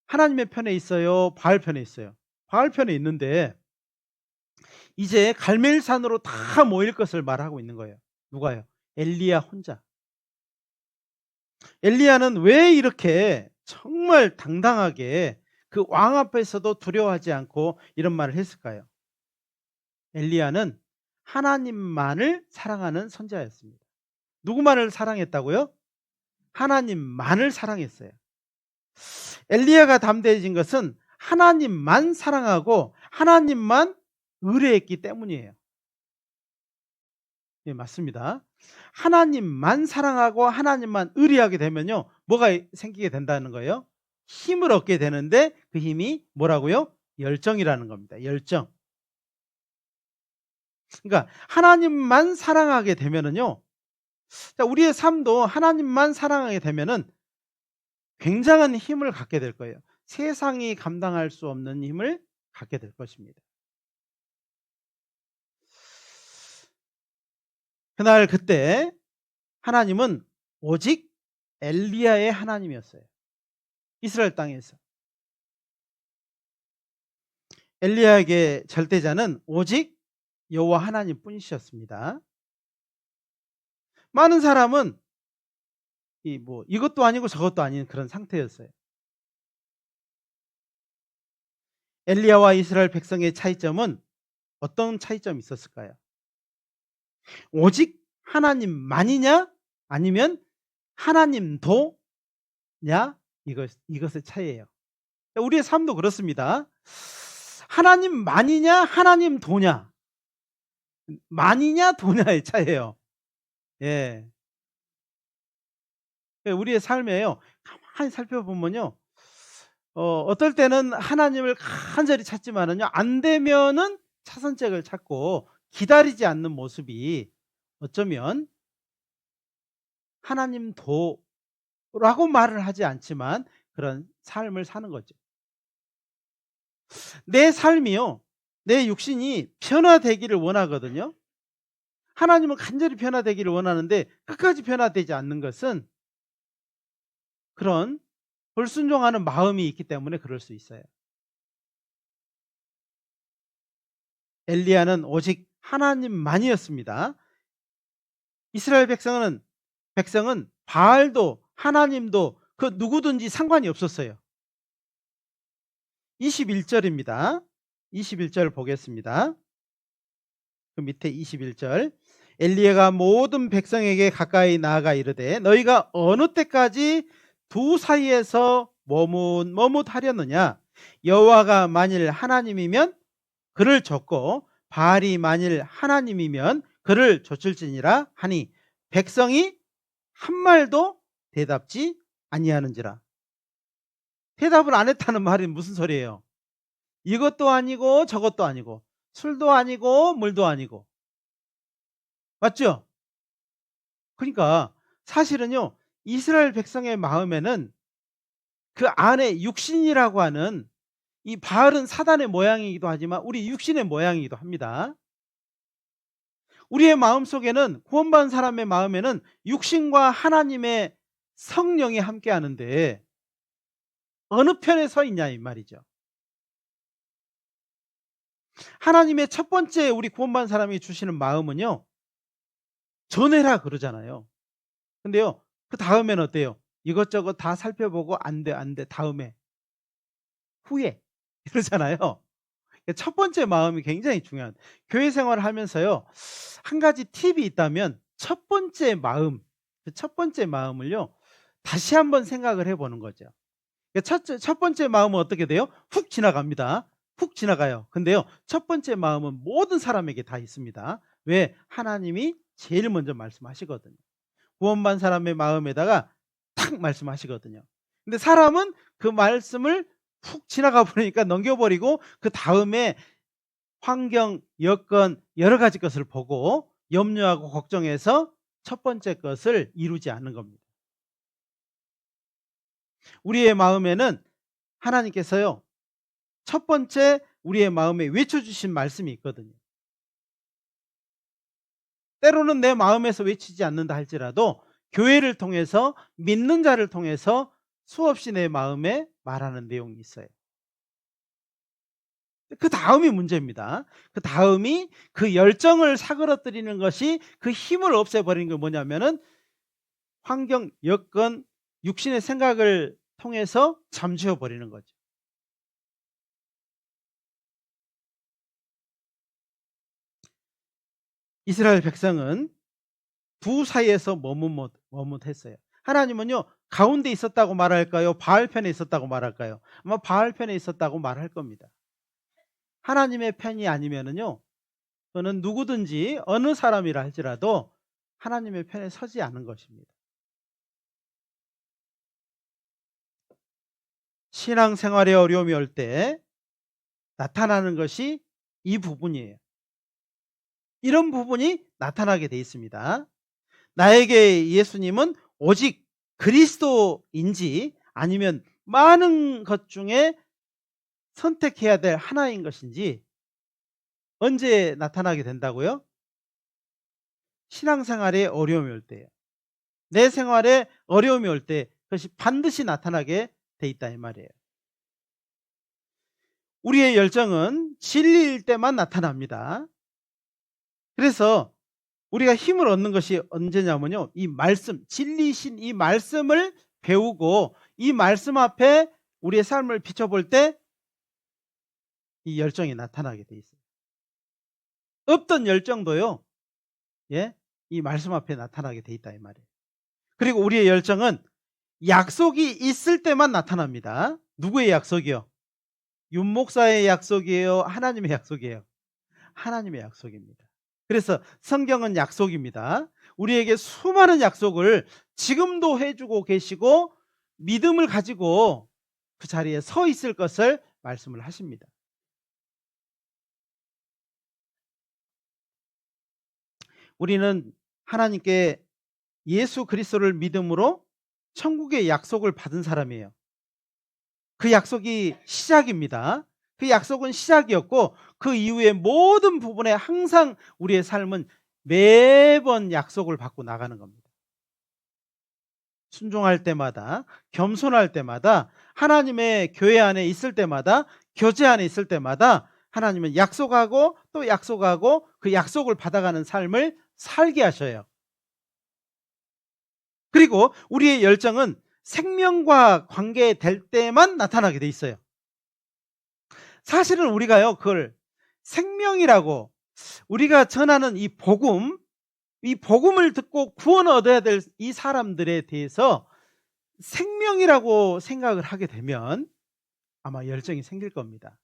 S1: 하나님의 편에 있어요? 바알 편에 있어요? 바알 편에 있는데 이제 갈멜산으로 다 모일 것을 말하고 있는 거예요. 누가요? 엘리야 혼자. 엘리야는 왜 이렇게 정말 당당하게 그 왕 앞에서도 두려워하지 않고 이런 말을 했을까요? 엘리야는 하나님만을 사랑하는 선지자였습니다. 누구만을 사랑했다고요? 하나님만을 사랑했어요. 엘리야가 담대해진 것은 하나님만 사랑하고 하나님만 의뢰했기 때문이에요. 예, 맞습니다. 하나님만 사랑하고 하나님만 의뢰하게 되면요 뭐가 생기게 된다는 거예요? 힘을 얻게 되는데 그 힘이 뭐라고요? 열정이라는 겁니다. 열정. 그러니까 하나님만 사랑하게 되면은요 우리의 삶도 하나님만 사랑하게 되면은 굉장한 힘을 갖게 될 거예요. 세상이 감당할 수 없는 힘을 갖게 될 것입니다. 그날 그때 하나님은 오직 엘리야의 하나님이었어요. 이스라엘 땅에서. 엘리야에게 절대자는 오직 여호와 하나님 뿐이셨습니다. 많은 사람은 이것도 아니고 저것도 아닌 그런 상태였어요. 엘리야와 이스라엘 백성의 차이점은 어떤 차이점이 있었을까요? 오직 하나님만이냐 아니면 하나님도냐 이것의 차이예요. 우리의 삶도 그렇습니다. 하나님만이냐 하나님도냐 만이냐 도냐의 차이예요. 예. 우리의 삶에요 가만히 살펴보면요 어떨 때는 하나님을 간절히 찾지만은요 안 되면은 차선책을 찾고 기다리지 않는 모습이 어쩌면 하나님도라고 말을 하지 않지만 그런 삶을 사는 거죠. 내 삶이요 내 육신이 변화되기를 원하거든요. 하나님은 간절히 변화되기를 원하는데 끝까지 변화되지 않는 것은 그런 불순종하는 마음이 있기 때문에 그럴 수 있어요. 엘리야는 오직 하나님만이었습니다. 이스라엘 백성은 바알도 하나님도 그 누구든지 상관이 없었어요. 21절입니다. 21절 보겠습니다. 그 밑에 21절 엘리야가 모든 백성에게 가까이 나아가 이르되 너희가 어느 때까지 두 사이에서 머뭇하려느냐 여호와가 만일 하나님이면 그를 줬고 바알이 만일 하나님이면 그를 줬을지니라 하니 백성이 한 말도 대답지 아니하는지라. 대답을 안 했다는 말이 무슨 소리예요? 이것도 아니고 저것도 아니고 술도 아니고 물도 아니고. 맞죠? 그러니까 사실은요 이스라엘 백성의 마음에는 그 안에 육신이라고 하는 이 바알은 사단의 모양이기도 하지만 우리 육신의 모양이기도 합니다. 우리의 마음속에는 구원받은 사람의 마음에는 육신과 하나님의 성령이 함께 하는데 어느 편에 서 있냐 이 말이죠. 하나님의 첫 번째 우리 구원받은 사람이 주시는 마음은요 전해라 그러잖아요. 근데요 그 다음에는 어때요? 이것저것 다 살펴보고 안 돼 다음에 후에 이러잖아요. 첫 번째 마음이 굉장히 중요한 교회 생활을 하면서요 한 가지 팁이 있다면 첫 번째 마음, 그 첫 번째 마음을요 다시 한번 생각을 해보는 거죠. 첫 번째 마음은 어떻게 돼요? 훅 지나갑니다. 훅 지나가요. 근데요 첫 번째 마음은 모든 사람에게 다 있습니다. 왜? 하나님이 제일 먼저 말씀하시거든요. 구원받은 사람의 마음에다가 탁 말씀하시거든요. 근데 사람은 그 말씀을 훅 지나가 버리니까 넘겨버리고 그 다음에 환경, 여건 여러 가지 것을 보고 염려하고 걱정해서 첫 번째 것을 이루지 않는 겁니다. 우리의 마음에는 하나님께서요 첫 번째 우리의 마음에 외쳐주신 말씀이 있거든요. 때로는 내 마음에서 외치지 않는다 할지라도 교회를 통해서 믿는 자를 통해서 수없이 내 마음에 말하는 내용이 있어요. 그 다음이 문제입니다. 그 다음이 그 열정을 사그러뜨리는 것이 그 힘을 없애버리는 게 뭐냐면은 환경, 여건, 육신의 생각을 통해서 잠재워 버리는 거죠. 이스라엘 백성은 두 사이에서 머뭇했어요. 하나님은요 가운데 있었다고 말할까요? 바알 편에 있었다고 말할까요? 아마 바알 편에 있었다고 말할 겁니다. 하나님의 편이 아니면은요 저는 누구든지 어느 사람이라 할지라도 하나님의 편에 서지 않은 것입니다. 신앙생활에 어려움이 올 때 나타나는 것이 이 부분이에요. 이런 부분이 나타나게 돼 있습니다. 나에게 예수님은 오직 그리스도인지 아니면 많은 것 중에 선택해야 될 하나인 것인지 언제 나타나게 된다고요? 신앙생활에 어려움이 올 때예요. 내 생활에 어려움이 올 때 그것이 반드시 나타나게 돼 있다 이 말이에요. 우리의 열정은 진리일 때만 나타납니다. 그래서 우리가 힘을 얻는 것이 언제냐면요 이 말씀, 진리이신 이 말씀을 배우고 이 말씀 앞에 우리의 삶을 비춰볼 때 이 열정이 나타나게 돼 있어요. 없던 열정도요 이 말씀 앞에 나타나게 돼 있다 이 말이에요. 그리고 우리의 열정은 약속이 있을 때만 나타납니다. 누구의 약속이요? 윤 목사의 약속이에요? 하나님의 약속이에요? 하나님의 약속입니다. 그래서 성경은 약속입니다. 우리에게 수많은 약속을 지금도 해주고 계시고 믿음을 가지고 그 자리에 서 있을 것을 말씀을 하십니다. 우리는 하나님께 예수 그리스도를 믿음으로 천국의 약속을 받은 사람이에요. 그 약속이 시작입니다. 그 약속은 시작이었고 그 이후에 모든 부분에 항상 우리의 삶은 매번 약속을 받고 나가는 겁니다. 순종할 때마다, 겸손할 때마다, 하나님의 교회 안에 있을 때마다, 교제 안에 있을 때마다 하나님은 약속하고 또 약속하고 그 약속을 받아가는 삶을 살게 하셔요. 그리고 우리의 열정은 생명과 관계될 때만 나타나게 돼 있어요. 사실은 우리가요 그걸 생명이라고 우리가 전하는 이 복음을 듣고 구원을 얻어야 될 이 사람들에 대해서 생명이라고 생각을 하게 되면 아마 열정이 생길 겁니다.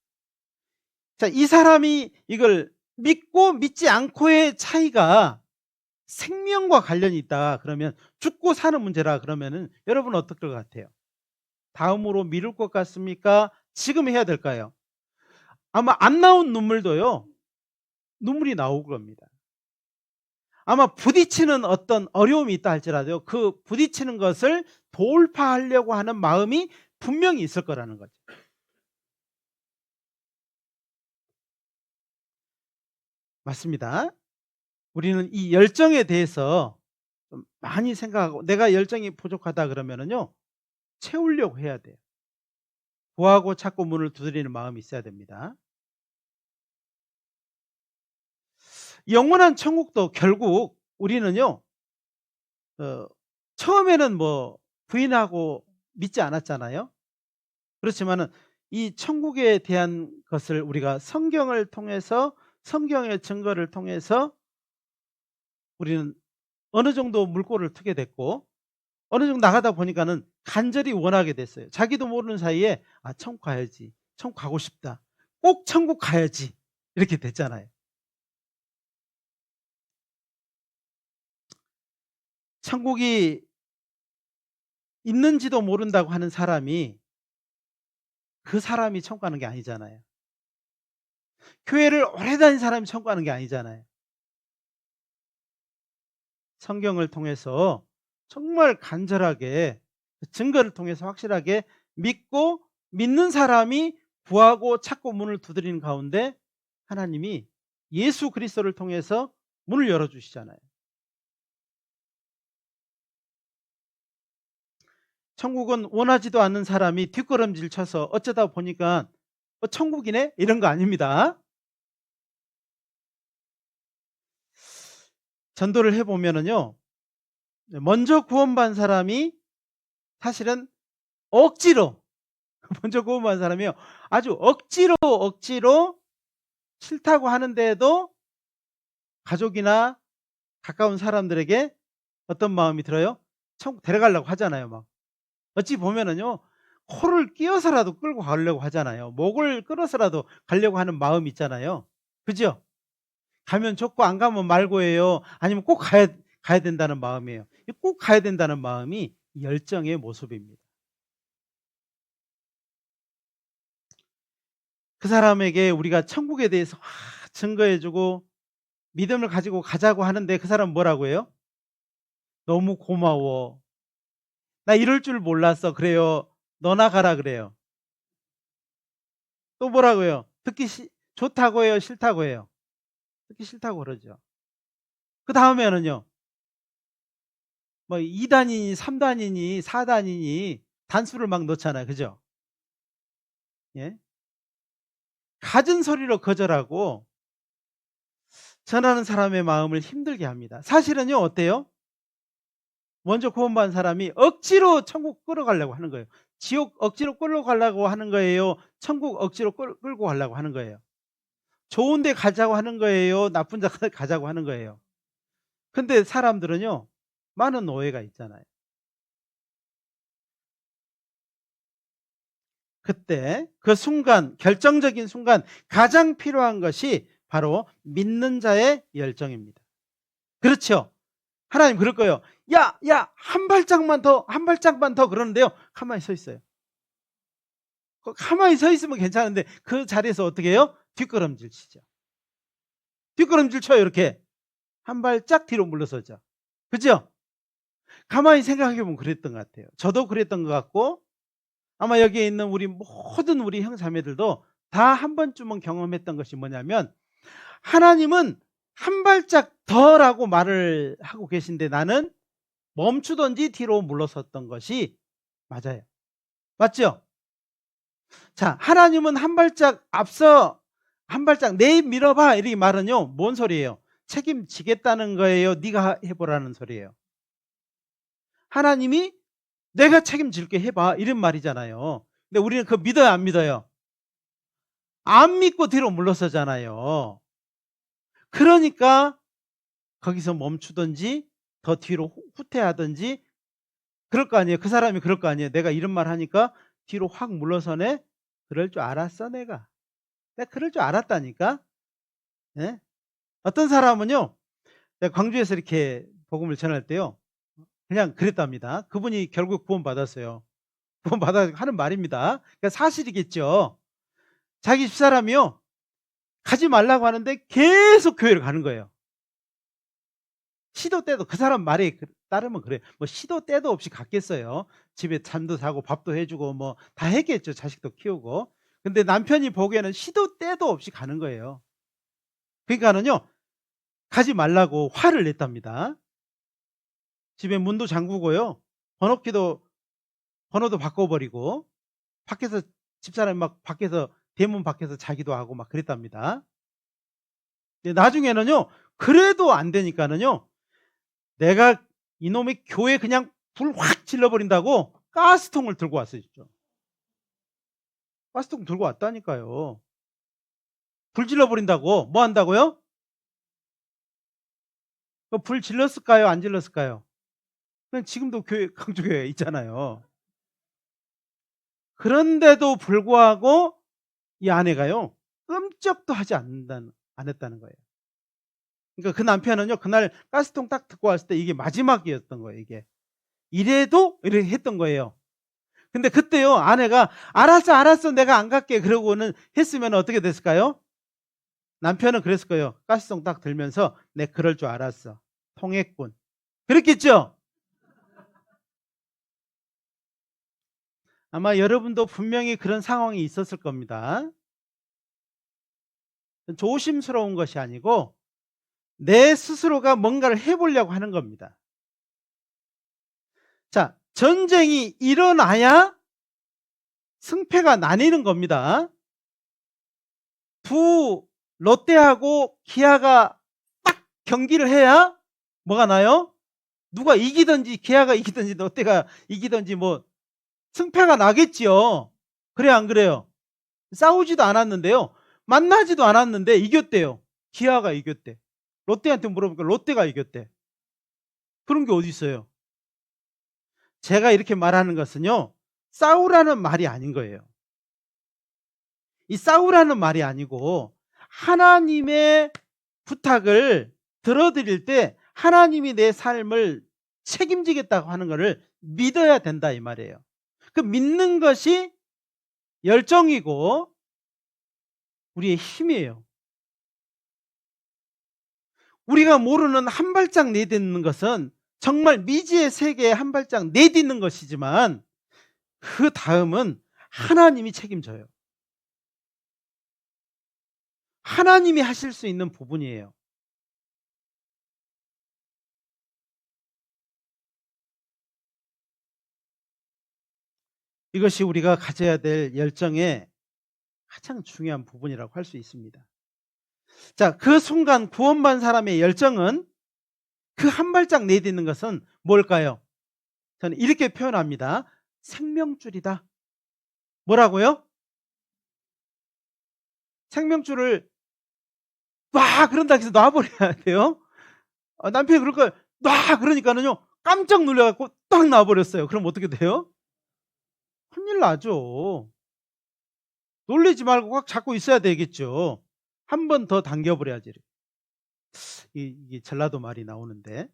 S1: 자, 이 사람이 이걸 믿고 믿지 않고의 차이가 생명과 관련이 있다 그러면, 죽고 사는 문제라 그러면은 여러분 어떨 것 같아요? 다음으로 미룰 것 같습니까? 지금 해야 될까요? 아마 안 나온 눈물도요, 눈물이 나올 겁니다. 아마 부딪히는 어떤 어려움이 있다 할지라도 그 부딪히는 것을 돌파하려고 하는 마음이 분명히 있을 거라는 거죠. 맞습니다. 우리는 이 열정에 대해서 좀 많이 생각하고, 내가 열정이 부족하다 그러면은요, 채우려고 해야 돼요. 구하고 찾고 문을 두드리는 마음이 있어야 됩니다. 영원한 천국도 결국 우리는요, 처음에는 뭐 부인하고 믿지 않았잖아요. 그렇지만은 이 천국에 대한 것을 우리가 성경을 통해서, 성경의 증거를 통해서 우리는 어느 정도 물꼬를 트게 됐고, 어느 정도 나가다 보니까는 간절히 원하게 됐어요. 자기도 모르는 사이에 천국 가야지, 천국 가고 싶다, 꼭 천국 가야지, 이렇게 됐잖아요. 천국이 있는지도 모른다고 하는 사람이, 그 사람이 천국 가는 게 아니잖아요. 교회를 오래 다닌 사람이 천국 가는 게 아니잖아요. 성경을 통해서 정말 간절하게, 증거를 통해서 확실하게 믿고 믿는 사람이 구하고 찾고 문을 두드리는 가운데 하나님이 예수 그리스도를 통해서 문을 열어주시잖아요. 천국은 원하지도 않는 사람이 뒷걸음질 쳐서 어쩌다 보니까 천국이네? 이런 거 아닙니다. 전도를 해보면은요, 먼저 구원받은 사람이 사실은 억지로 먼저 구원받은 사람이요, 아주 억지로 싫다고 하는데도 가족이나 가까운 사람들에게 어떤 마음이 들어요? 천국 데려가려고 하잖아요. 막 어찌 보면은요, 코를 끼어서라도 끌고 가려고 하잖아요. 목을 끌어서라도 가려고 하는 마음이 있잖아요. 그죠? 가면 좋고 안 가면 말고예요. 아니면 꼭 가야 된다는 마음이에요. 꼭 가야 된다는 마음이 열정의 모습입니다. 그 사람에게 우리가 천국에 대해서 증거해주고 믿음을 가지고 가자고 하는데, 그 사람 뭐라고 해요? 너무 고마워, 나 이럴 줄 몰랐어, 그래요. 너나 가라 그래요. 또 뭐라고 해요? 좋다고 해요, 싫다고 해요? 듣기 싫다고 그러죠. 그 다음에는요, 뭐 2단이니 3단이니 4단이니 단수를 막 넣잖아요. 그죠? 예? 갖은 소리로 거절하고 전하는 사람의 마음을 힘들게 합니다. 사실은요, 어때요? 먼저 구원받은 사람이 억지로 천국 끌어가려고 하는 거예요. 지옥 억지로 끌어가려고 하는 거예요? 천국 억지로 끌고 가려고 하는 거예요? 좋은 데 가자고 하는 거예요? 나쁜 데 가자고 하는 거예요? 근데 사람들은요, 많은 오해가 있잖아요. 그때 그 순간, 결정적인 순간 가장 필요한 것이 바로 믿는 자의 열정입니다. 그렇죠? 하나님 그럴 거예요. 야, 한 발짝만 더 그러는데요, 가만히 서 있어요. 가만히 서 있으면 괜찮은데 그 자리에서 어떻게 해요? 뒷걸음질 치죠. 뒷걸음질 쳐요. 이렇게 한 발짝 뒤로 물러서죠. 그죠? 가만히 생각해 보면 그랬던 것 같아요. 저도 그랬던 것 같고, 아마 여기에 있는 모든 우리 형제자매들도 다 한 번쯤은 경험했던 것이 뭐냐면, 하나님은 한 발짝 더라고 말을 하고 계신데 나는 멈추던지 뒤로 물러섰던 것이 맞아요. 맞죠? 자, 하나님은 한 발짝 앞서, 한 발짝 내밀어봐, 이렇게 말은요, 뭔 소리예요? 책임지겠다는 거예요? 네가 해보라는 소리예요? 하나님이 내가 책임질게, 해봐, 이런 말이잖아요. 근데 우리는 그거 믿어요, 안 믿어요? 안 믿고 뒤로 물러서잖아요. 그러니까 거기서 멈추든지 더 뒤로 후퇴하든지 그럴 거 아니에요. 그 사람이 그럴 거 아니에요. 내가 이런 말 하니까 뒤로 확 물러서네. 그럴 줄 알았어 내가. 내가 그럴 줄 알았다니까. 예? 어떤 사람은요. 내가 광주에서 이렇게 복음을 전할 때요. 그냥 그랬답니다. 그분이 결국 구원받았어요. 구원받아 하는 말입니다. 그러니까 사실이겠죠. 자기 집사람이요. 가지 말라고 하는데 계속 교회를 가는 거예요. 시도 때도 그 사람 말에 따르면 그래요. 뭐 시도 때도 없이 갔겠어요. 집에 잠도 자고 밥도 해주고 뭐 다 했겠죠. 자식도 키우고. 근데 남편이 보기에는 시도 때도 없이 가는 거예요. 그러니까는요. 가지 말라고 화를 냈답니다. 집에 문도 잠그고요. 번호도 바꿔버리고 밖에서 집사람이 막 밖에서 대문 밖에서 자기도 하고 막 그랬답니다. 나중에는요. 그래도 안 되니까는요. 내가 이놈의 교회 그냥 불 확 질러버린다고 가스통을 들고 왔어요. 진짜. 가스통 들고 왔다니까요. 불 질러버린다고. 뭐 한다고요? 불 질렀을까요? 안 질렀을까요? 그냥 지금도 교회, 강조교회 있잖아요. 그런데도 불구하고 이 아내가요. 끔찍도 하지 안 했다는 거예요. 그러니까 그 남편은요. 그날 가스통 딱 듣고 왔을 때 이게 마지막이었던 거예요. 이게. 이래도 이렇게 했던 거예요. 근데 그때요. 아내가 알았어 내가 안 갈게 그러고는 했으면 어떻게 됐을까요? 남편은 그랬을 거예요. 가스통 딱 들면서 내 그럴 줄 알았어. 통했군. 그랬겠죠? 아마 여러분도 분명히 그런 상황이 있었을 겁니다. 조심스러운 것이 아니고 내 스스로가 뭔가를 해보려고 하는 겁니다. 자, 전쟁이 일어나야 승패가 나뉘는 겁니다. 롯데하고 기아가 딱 경기를 해야 뭐가 나요? 누가 이기든지 기아가 이기든지 롯데가 이기든지 뭐 승패가 나겠지요. 그래 안 그래요? 싸우지도 않았는데요. 만나지도 않았는데 이겼대요. 기아가 이겼대. 롯데한테 물어보니까 롯데가 이겼대. 그런 게 어디 있어요? 제가 이렇게 말하는 것은요. 싸우라는 말이 아닌 거예요. 이 싸우라는 말이 아니고 하나님의 부탁을 들어드릴 때 하나님이 내 삶을 책임지겠다고 하는 것을 믿어야 된다 이 말이에요. 그 믿는 것이 열정이고 우리의 힘이에요. 우리가 모르는 한 발짝 내딛는 것은 정말 미지의 세계에 한 발짝 내딛는 것이지만 그 다음은 하나님이 책임져요. 하나님이 하실 수 있는 부분이에요. 이것이 우리가 가져야 될 열정의 가장 중요한 부분이라고 할 수 있습니다. 자, 그 순간 구원받은 사람의 열정은 그 한 발짝 내딛는 것은 뭘까요? 저는 이렇게 표현합니다. 생명줄이다. 뭐라고요? 생명줄을 그런다 해서 놔버려야 돼요. 남편이 그럴 거예요. 그러니까는요. 깜짝 놀라갖고 딱 놔버렸어요. 그럼 어떻게 돼요? 큰일 나죠. 놀리지 말고 꽉 잡고 있어야 되겠죠. 한 번 더 당겨버려야지. 이게 전라도 말이 나오는데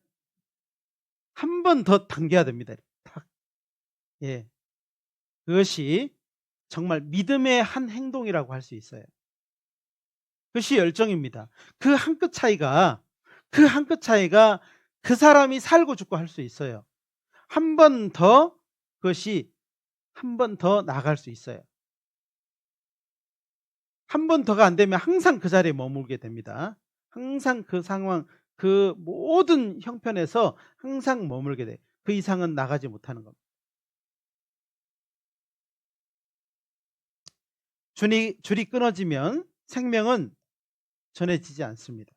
S1: 한 번 더 당겨야 됩니다. 탁. 예, 그것이 정말 믿음의 한 행동이라고 할 수 있어요. 그것이 열정입니다. 그 한 끗 차이가 그 사람이 살고 죽고 할 수 있어요. 한 번 더 그것이 한 번 더 나아갈 수 있어요. 한 번 더가 안 되면 항상 그 자리에 머물게 됩니다. 항상 그 상황, 그 모든 형편에서 항상 머물게 돼. 그 이상은 나가지 못하는 겁니다. 줄이 끊어지면 생명은 전해지지 않습니다.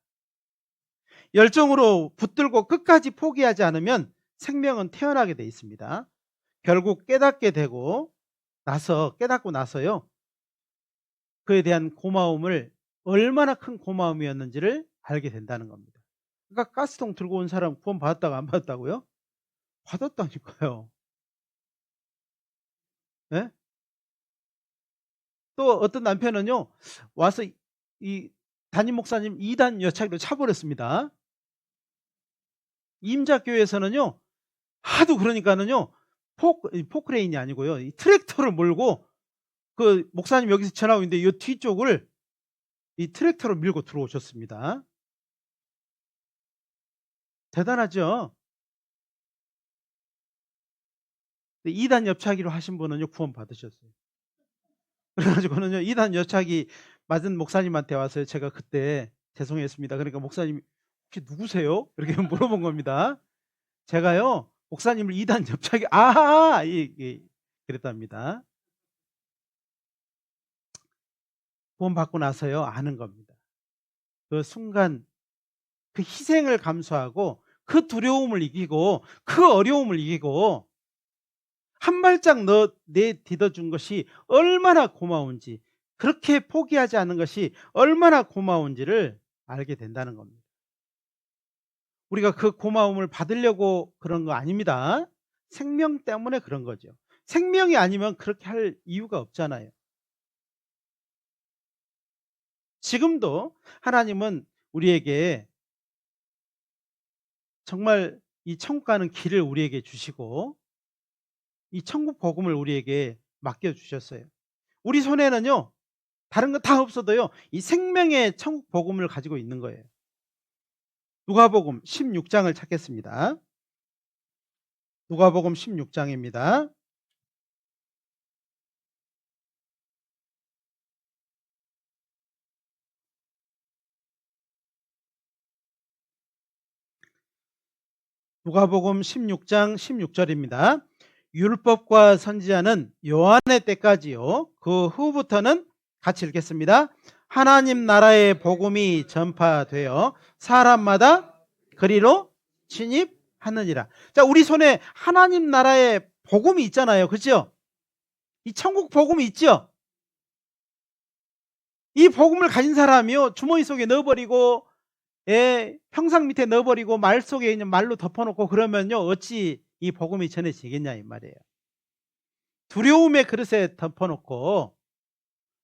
S1: 열정으로 붙들고 끝까지 포기하지 않으면 생명은 태어나게 돼 있습니다. 결국 깨닫고 나서요. 그에 대한 고마움을 얼마나 큰 고마움이었는지를 알게 된다는 겁니다. 그러니까 가스통 들고 온 사람 구원 받았다고 안 받았다고요? 받았다니까요. 예? 또 어떤 남편은요, 와서 이 담임 목사님 2단 여차기로 차버렸습니다. 임자교회에서는요, 하도 그러니까는요, 포크레인이 아니고요, 이 트랙터를 몰고 그 목사님 여기서 전화하고 있는데 이 뒤쪽을 이 트랙터로 밀고 들어오셨습니다. 대단하죠? 2단 옆차기로 하신 분은요, 구원 받으셨어요. 그래가지고는요, 2단 옆차기 맞은 목사님한테 와서 제가 그때 죄송했습니다. 그러니까 목사님이 혹시 누구세요? 이렇게 물어본 겁니다. 제가요, 목사님을 2단 옆차기, 그랬답니다. 구원 받고 나서요, 아는 겁니다. 그 순간, 그 희생을 감수하고, 그 두려움을 이기고, 그 어려움을 이기고, 한 발짝 내딛어준 것이 얼마나 고마운지, 그렇게 포기하지 않은 것이 얼마나 고마운지를 알게 된다는 겁니다. 우리가 그 고마움을 받으려고 그런 거 아닙니다. 생명 때문에 그런 거죠. 생명이 아니면 그렇게 할 이유가 없잖아요. 지금도 하나님은 우리에게 정말 이 천국 가는 길을 우리에게 주시고 이 천국 복음을 우리에게 맡겨주셨어요. 우리 손에는요, 다른 거 다 없어도요, 이 생명의 천국 복음을 가지고 있는 거예요. 누가복음 16장을 찾겠습니다. 누가복음 16장입니다. 누가복음 16장 16절입니다. 율법과 선지자는 요한의 때까지요. 그 후부터는 같이 읽겠습니다. 하나님 나라의 복음이 전파되어 사람마다 그리로 진입하느니라. 자, 우리 손에 하나님 나라의 복음이 있잖아요. 그렇죠? 이 천국 복음이 있죠? 이 복음을 가진 사람이요, 주머니 속에 넣어버리고 평상 밑에 넣어버리고 말 속에 있는 말로 덮어놓고 그러면요, 어찌 이 복음이 전해지겠냐 이 말이에요. 두려움의 그릇에 덮어놓고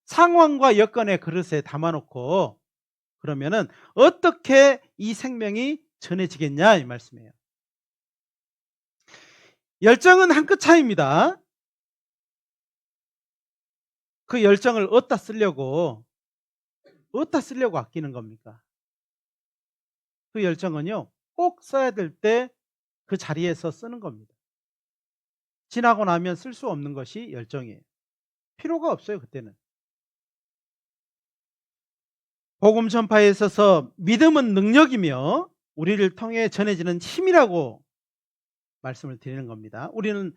S1: 상황과 여건의 그릇에 담아놓고 그러면은 어떻게 이 생명이 전해지겠냐 이 말씀이에요. 열정은 한 끗 차이입니다. 그 열정을 어디다 쓰려고 아끼는 겁니까? 그 열정은요, 꼭 써야 될 때 그 자리에서 쓰는 겁니다. 지나고 나면 쓸 수 없는 것이 열정이에요. 필요가 없어요, 그때는. 복음 전파에 있어서 믿음은 능력이며 우리를 통해 전해지는 힘이라고 말씀을 드리는 겁니다. 우리는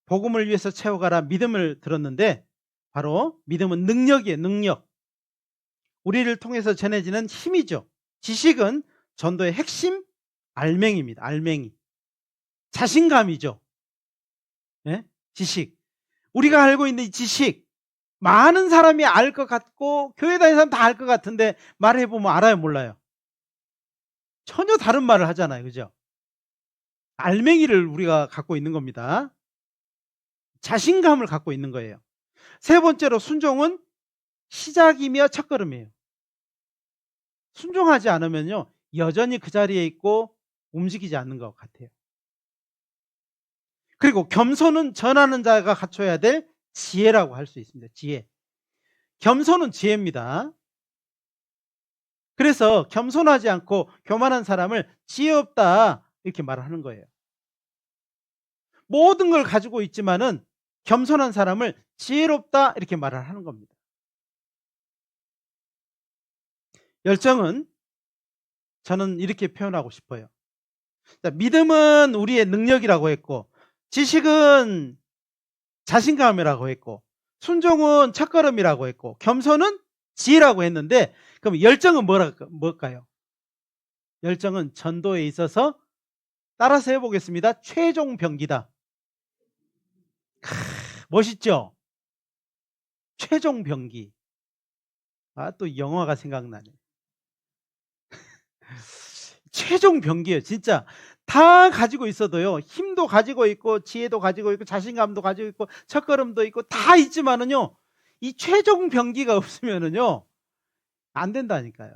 S1: 복음을 위해서 채워가라 믿음을 들었는데 바로 믿음은 능력이에요. 능력. 우리를 통해서 전해지는 힘이죠. 지식은 전도의 핵심 알맹이입니다. 알맹이. 자신감이죠. 예? 지식. 우리가 알고 있는 이 지식, 많은 사람이 알 것 같고 교회 다니는 사람 다 알 것 같은데 말해보면 알아요, 몰라요? 전혀 다른 말을 하잖아요. 그죠? 알맹이를 우리가 갖고 있는 겁니다. 자신감을 갖고 있는 거예요. 세 번째로 순종은 시작이며 첫걸음이에요. 순종하지 않으면요, 여전히 그 자리에 있고 움직이지 않는 것 같아요. 그리고 겸손은 전하는 자가 갖춰야 될 지혜라고 할 수 있습니다. 지혜. 겸손은 지혜입니다. 그래서 겸손하지 않고 교만한 사람을 지혜 없다 이렇게 말을 하는 거예요. 모든 걸 가지고 있지만은 겸손한 사람을 지혜롭다 이렇게 말을 하는 겁니다. 열정은 저는 이렇게 표현하고 싶어요. 자, 믿음은 우리의 능력이라고 했고, 지식은 자신감이라고 했고, 순종은 첫걸음이라고 했고, 겸손은 지혜라고 했는데, 그럼 열정은 뭘까요? 열정은 전도에 있어서 따라서 해보겠습니다. 최종 병기다. 멋있죠? 최종 병기. 또 영화가 생각나네. 최종 병기예요. 진짜 다 가지고 있어도요. 힘도 가지고 있고 지혜도 가지고 있고 자신감도 가지고 있고 첫걸음도 있고 다 있지만은요. 이 최종 병기가 없으면은요. 안 된다니까요.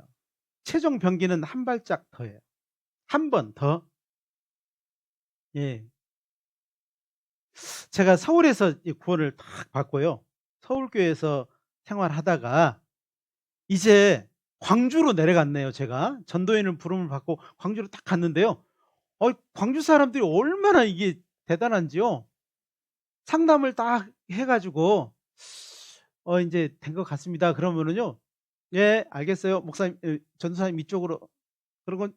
S1: 최종 병기는 한 발짝 더예요. 한 번 더. 예. 제가 서울에서 이 구원을 딱 받고요. 서울교회에서 생활하다가 이제 광주로 내려갔네요, 제가. 전도인을 부름을 받고 광주로 딱 갔는데요. 광주 사람들이 얼마나 이게 대단한지요. 상담을 딱 해 가지고 "인제 된 것 같습니다." 그러면은요. "예, 알겠어요. 목사님 전도사님 이쪽으로." 그러고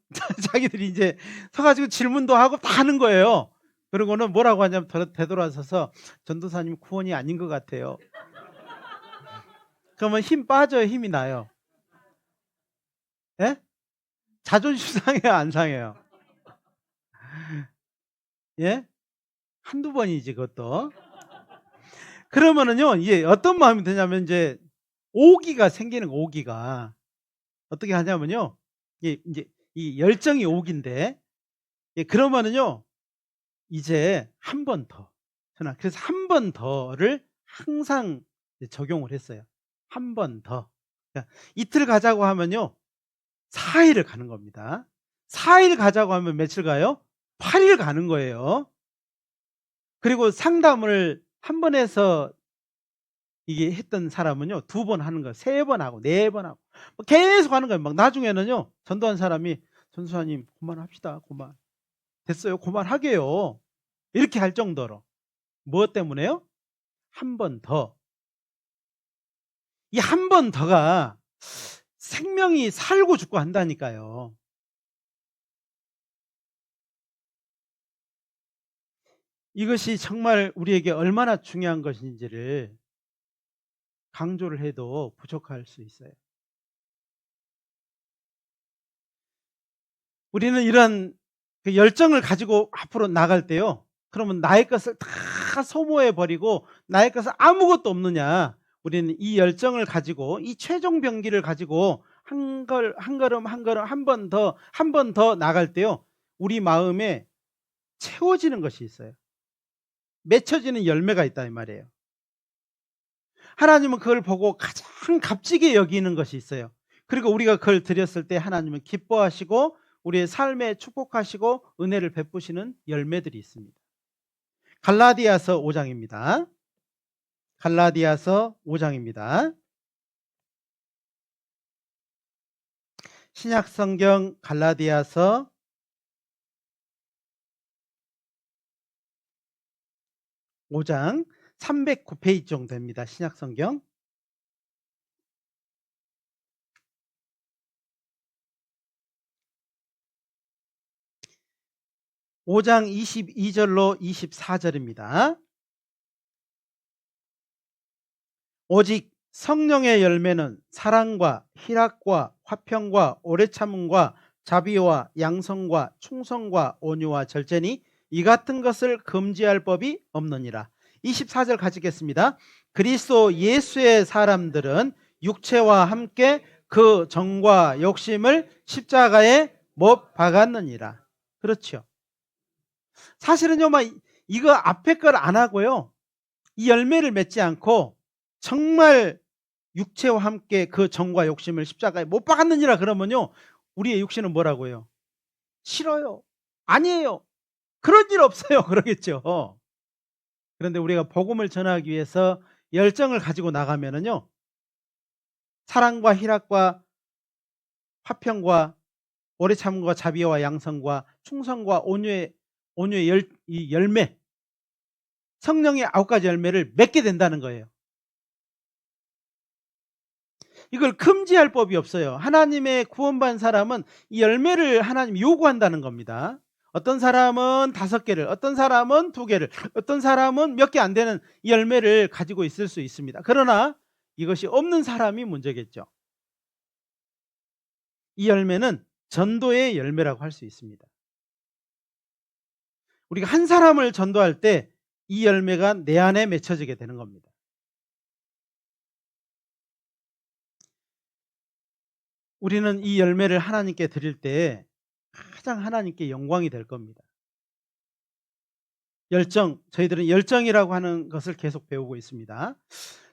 S1: 자기들이 인제 서 가지고 질문도 하고 다 하는 거예요. 그러고는 뭐라고 하냐면 되돌아서서 "전도사님 구원이 아닌 것 같아요." 그러면 힘 빠져요, 힘이 나요? 예? 자존심 상해요, 안 상해요? 예? 한두 번이지 그것도. 그러면은요. 이게 어떤 마음이 드냐면 인제 오기가 생기는 거, 오기가. 어떻게 하냐면요. 이게 인제 이 열정이 오기인데 그러면은요. 이제 한 번 더. 저는 그래서 한 번 더를 항상 이제 적용을 했어요. 한 번 더. 그러니까 이틀 가자고 하면요. 4 일을 가는 겁니다. 4일 가자고 하면 며칠 가요? 8일 가는 거예요. 그리고 상담을 한 번 해서 이게 했던 사람은요. 2번 하는 거예요. 3번 하고 4번 하고 뭐 계속 하는 거예요. 막 나중에는요. 전도한 사람이 "전도사님 그만합시다. 그만. 됐어요. 그만하게요." 이렇게 할 정도로. 무엇 때문에요? 한 번 더. 이 한 번 더가 생명이 살고 죽고 한다니까요. 이것이 정말 우리에게 얼마나 중요한 것인지를 강조를 해도 부족할 수 있어요. 우리는 이런 그 열정을 가지고 앞으로 나갈 때요. 그러면 나의 것을 다 소모해 버리고 나의 것은 아무것도 없느냐. 우리는 이 열정을 가지고 이 최종 병기를 가지고 한 걸음 한 걸음 한 번 더 한 번 더 나갈 때요. 우리 마음에 채워지는 것이 있어요. 맺혀지는 열매가 있다 이 말이에요. 하나님은 그걸 보고 가장 값지게 여기는 것이 있어요. 그리고 우리가 그걸 드렸을 때 하나님은 기뻐하시고 우리의 삶에 축복하시고 은혜를 베푸시는 열매들이 있습니다. 갈라디아서 5 장입니다. 갈라디아서 5 장입니다. 신약 성경 갈라디아서 5장 309 페이지 정도 됩니다. 신약 성경. 5장 22 절로 24 절입니다. 오직 성령의 열매는 사랑과 희락과 화평과 오래 참음과 자비와 양성과 충성과 온유와 절제니 이 같은 것을 금지할 법이 없느니라. 24절 가지겠습니다. 그리스도 예수의 사람들은 육체와 함께 그 정과 욕심을 십자가에 못 박았느니라. 그렇죠. 사실은요, 이거 앞에 걸 안 하고요. 이 열매를 맺지 않고 정말 육체와 함께 그 정과 욕심을 십자가에 못 박았느니라 그러면요. 우리의 육신은 뭐라고 해요? 싫어요. 아니에요. 그런 일 없어요. 그러겠죠. 그런데 우리가 복음을 전하기 위해서 열정을 가지고 나가면은요. 사랑과 희락과 화평과 오래 참음과 자비와 양성과 충성과 온유의 이 열매, 성령의 9가지 열매를 맺게 된다는 거예요. 이걸 금지할 법이 없어요. 하나님의 구원받은 사람은 이 열매를 하나님이 요구한다는 겁니다. 어떤 사람은 5개를, 어떤 사람은 2개를, 어떤 사람은 몇 개 안 되는 이 열매를 가지고 있을 수 있습니다. 그러나 이것이 없는 사람이 문제겠죠. 이 열매는 전도의 열매라고 할 수 있습니다. 우리가 한 사람을 전도할 때 이 열매가 내 안에 맺혀지게 되는 겁니다. 우리는 이 열매를 하나님께 드릴 때 가장 하나님께 영광이 될 겁니다. 열정, 저희들은 열정이라고 하는 것을 계속 배우고 있습니다.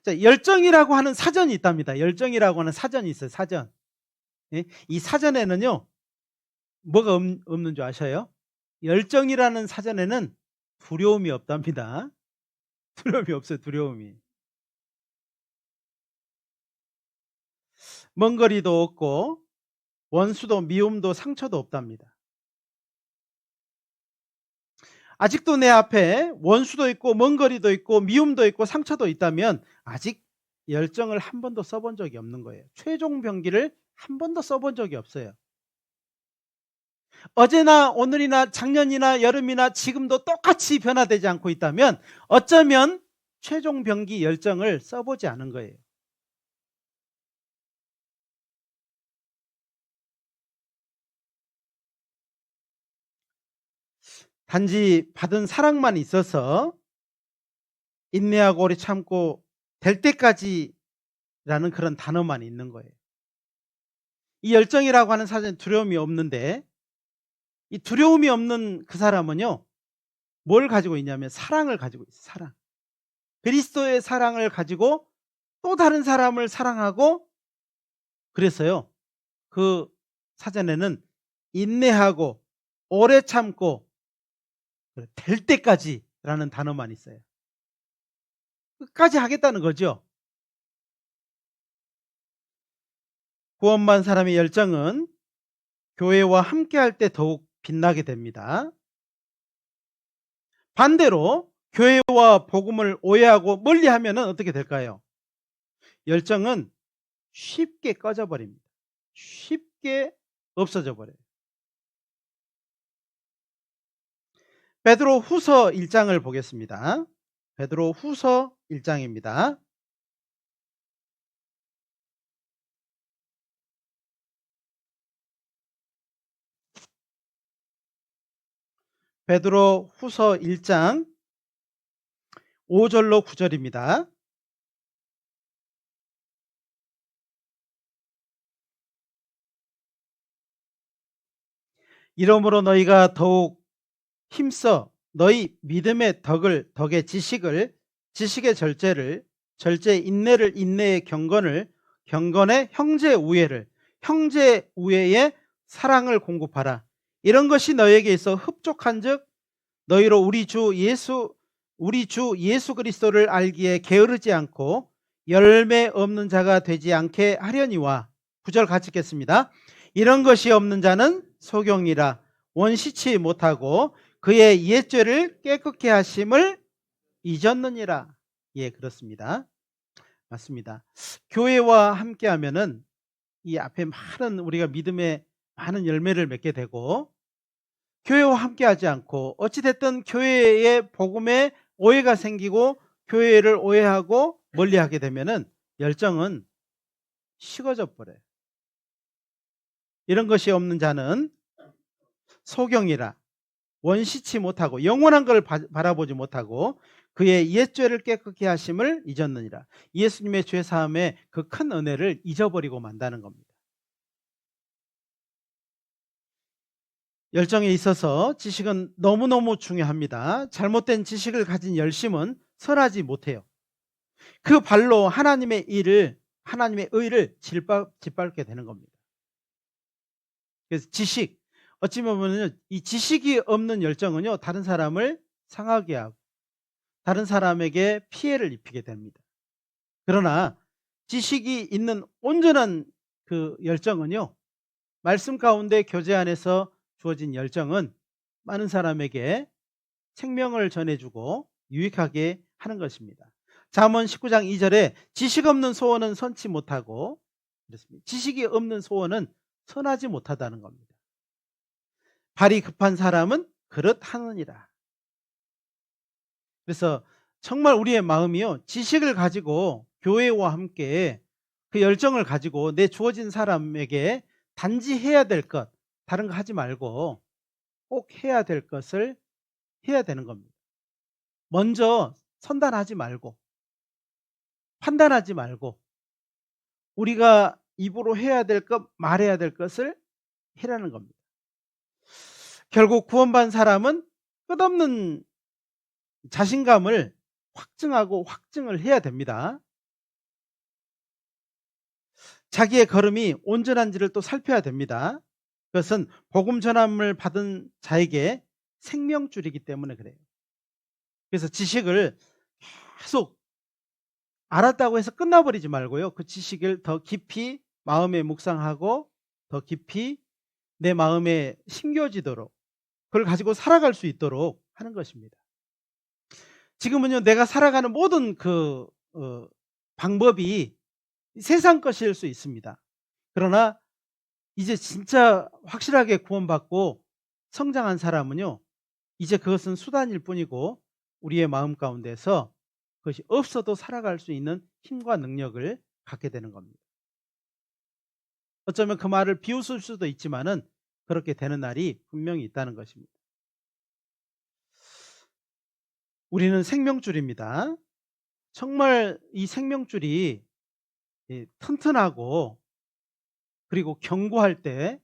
S1: 자, 열정이라고 하는 사전이 있답니다. 열정이라고 하는 사전이 있어요. 사전. 예? 이 사전에는요, 뭐가 없는 줄 아셔요? 열정이라는 사전에는 두려움이 없답니다. 두려움이 없어요. 두려움이. 먼 거리도 없고 원수도 미움도 상처도 없답니다. 아직도 내 앞에 원수도 있고 먼 거리도 있고 미움도 있고 상처도 있다면 아직 열정을 한 번도 써본 적이 없는 거예요. 최종 병기를 한 번도 써본 적이 없어요. 어제나 오늘이나 작년이나 여름이나 지금도 똑같이 변화되지 않고 있다면 어쩌면 최종 병기 열정을 써보지 않은 거예요. 단지 받은 사랑만 있어서 인내하고 오래 참고 될 때까지라는 그런 단어만 있는 거예요. 이 열정이라고 하는 사전에 두려움이 없는데 이 두려움이 없는 그 사람은요, 뭘 가지고 있냐면 사랑을 가지고 있어요. 사랑. 그리스도의 사랑을 가지고 또 다른 사람을 사랑하고, 그래서요 그 사전에는 인내하고 오래 참고 될 때까지라는 단어만 있어요. 끝까지 하겠다는 거죠. 구원받은 사람의 열정은 교회와 함께할 때 더욱 빛나게 됩니다. 반대로 교회와 복음을 오해하고 멀리하면 어떻게 될까요? 열정은 쉽게 꺼져버립니다. 쉽게 없어져 버려요. 베드로 후서 1장을 보겠습니다. 베드로 후서 1장입니다. 베드로 후서 1장 5절로 9절입니다. 이러므로 너희가 더욱 힘써 너희 믿음의 덕의 지식의 절제의 인내를 인내의 경건의 형제 우애의 사랑을 공급하라. 이런 것이 너희에게 있어 흡족한즉 너희로 우리 주 예수 그리스도를 알기에 게으르지 않고 열매 없는 자가 되지 않게 하려니와. 9절 같이 읽겠습니다. 이런 것이 없는 자는 소경이라 원시치 못하고 그의 옛죄를 깨끗게 하심을 잊었느니라. 예, 그렇습니다. 맞습니다. 교회와 함께 하면은 이 앞에 많은 우리가 믿음의 많은 열매를 맺게 되고, 교회와 함께 하지 않고 어찌됐든 교회의 복음에 오해가 생기고 교회를 오해하고 멀리하게 되면은 열정은 식어져 버려요. 이런 것이 없는 자는 소경이라 원시치 못하고 영원한 걸 바라보지 못하고 그의 옛죄를 깨끗게 하심을 잊었느니라. 예수님의 죄사함의 그 큰 은혜를 잊어버리고 만다는 겁니다. 열정에 있어서 지식은 너무너무 중요합니다. 잘못된 지식을 가진 열심은 선하지 못해요. 그 발로 하나님의 의를 짓밟게 되는 겁니다. 그래서 지식, 어찌 보면 이 지식이 없는 열정은요, 다른 사람을 상하게 하고 다른 사람에게 피해를 입히게 됩니다. 그러나 지식이 있는 온전한 그 열정은요, 말씀 가운데 교제 안에서 주어진 열정은 많은 사람에게 생명을 전해주고 유익하게 하는 것입니다. 잠언 19장 2절에 지식 없는 소원은 선치 못하고, 그렇습니다. 지식이 없는 소원은 선하지 못하다는 겁니다. 발이 급한 사람은 그릇하느니라. 그래서 정말 우리의 마음이요, 지식을 가지고 교회와 함께 그 열정을 가지고 내 주어진 사람에게 단지 해야 될 것, 다른 거 하지 말고 꼭 해야 될 것을 해야 되는 겁니다. 먼저 선단하지 말고 판단하지 말고 우리가 입으로 해야 될 것, 말해야 될 것을 해라는 겁니다. 결국 구원받은 사람은 끝없는 자신감을 확증하고 확증을 해야 됩니다. 자기의 걸음이 온전한지를 또 살펴야 됩니다. 그것은 복음 전함을 받은 자에게 생명줄이기 때문에 그래요. 그래서 지식을 계속 알았다고 해서 끝나버리지 말고요. 그 지식을 더 깊이 마음에 묵상하고 더 깊이 내 마음에 심겨지도록 그걸 가지고 살아갈 수 있도록 하는 것입니다. 지금은요, 내가 살아가는 모든 방법이 세상 것일 수 있습니다. 그러나 이제 진짜 확실하게 구원받고 성장한 사람은요, 이제 그것은 수단일 뿐이고 우리의 마음 가운데서 그것이 없어도 살아갈 수 있는 힘과 능력을 갖게 되는 겁니다. 어쩌면 그 말을 비웃을 수도 있지만은 그렇게 되는 날이 분명히 있다는 것입니다. 우리는 생명줄입니다. 정말 이 생명줄이 튼튼하고 그리고 견고할 때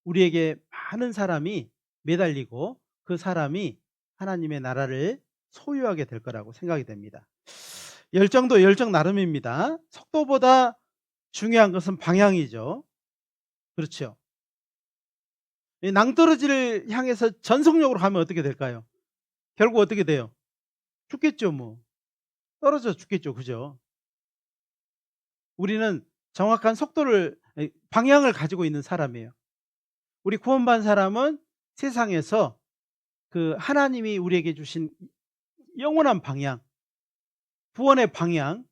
S1: 우리에게 많은 사람이 매달리고 그 사람이 하나님의 나라를 소유하게 될 거라고 생각이 됩니다. 열정도 열정 나름입니다. 속도보다 중요한 것은 방향이죠. 그렇죠. 낭떠러지를 향해서 전속력으로 가면 어떻게 될까요? 결국 어떻게 돼요? 죽겠죠, 뭐. 떨어져 죽겠죠. 그죠? 우리는 정확한 속도를, 방향을 가지고 있는 사람이에요. 우리 구원받은 사람은 세상에서 그 하나님이 우리에게 주신 영원한 방향, 구원의 방향,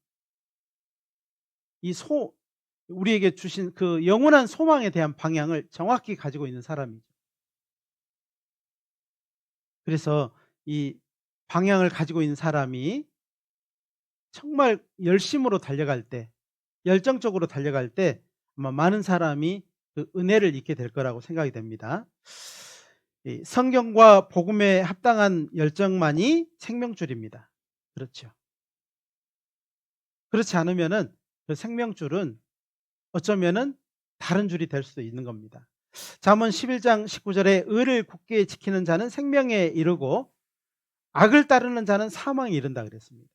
S1: 우리에게 주신 그 영원한 소망에 대한 방향을 정확히 가지고 있는 사람이죠. 그래서 이 방향을 가지고 있는 사람이 정말 열심으로 달려갈 때, 열정적으로 달려갈 때 아마 많은 사람이 그 은혜를 입게 될 거라고 생각이 됩니다. 이 성경과 복음에 합당한 열정만이 생명줄입니다. 그렇죠. 그렇지 않으면은 그 생명줄은 어쩌면은 다른 줄이 될 수도 있는 겁니다. 잠언 11장 19절에 의를 굳게 지키는 자는 생명에 이르고 악을 따르는 자는 사망에 이른다 그랬습니다.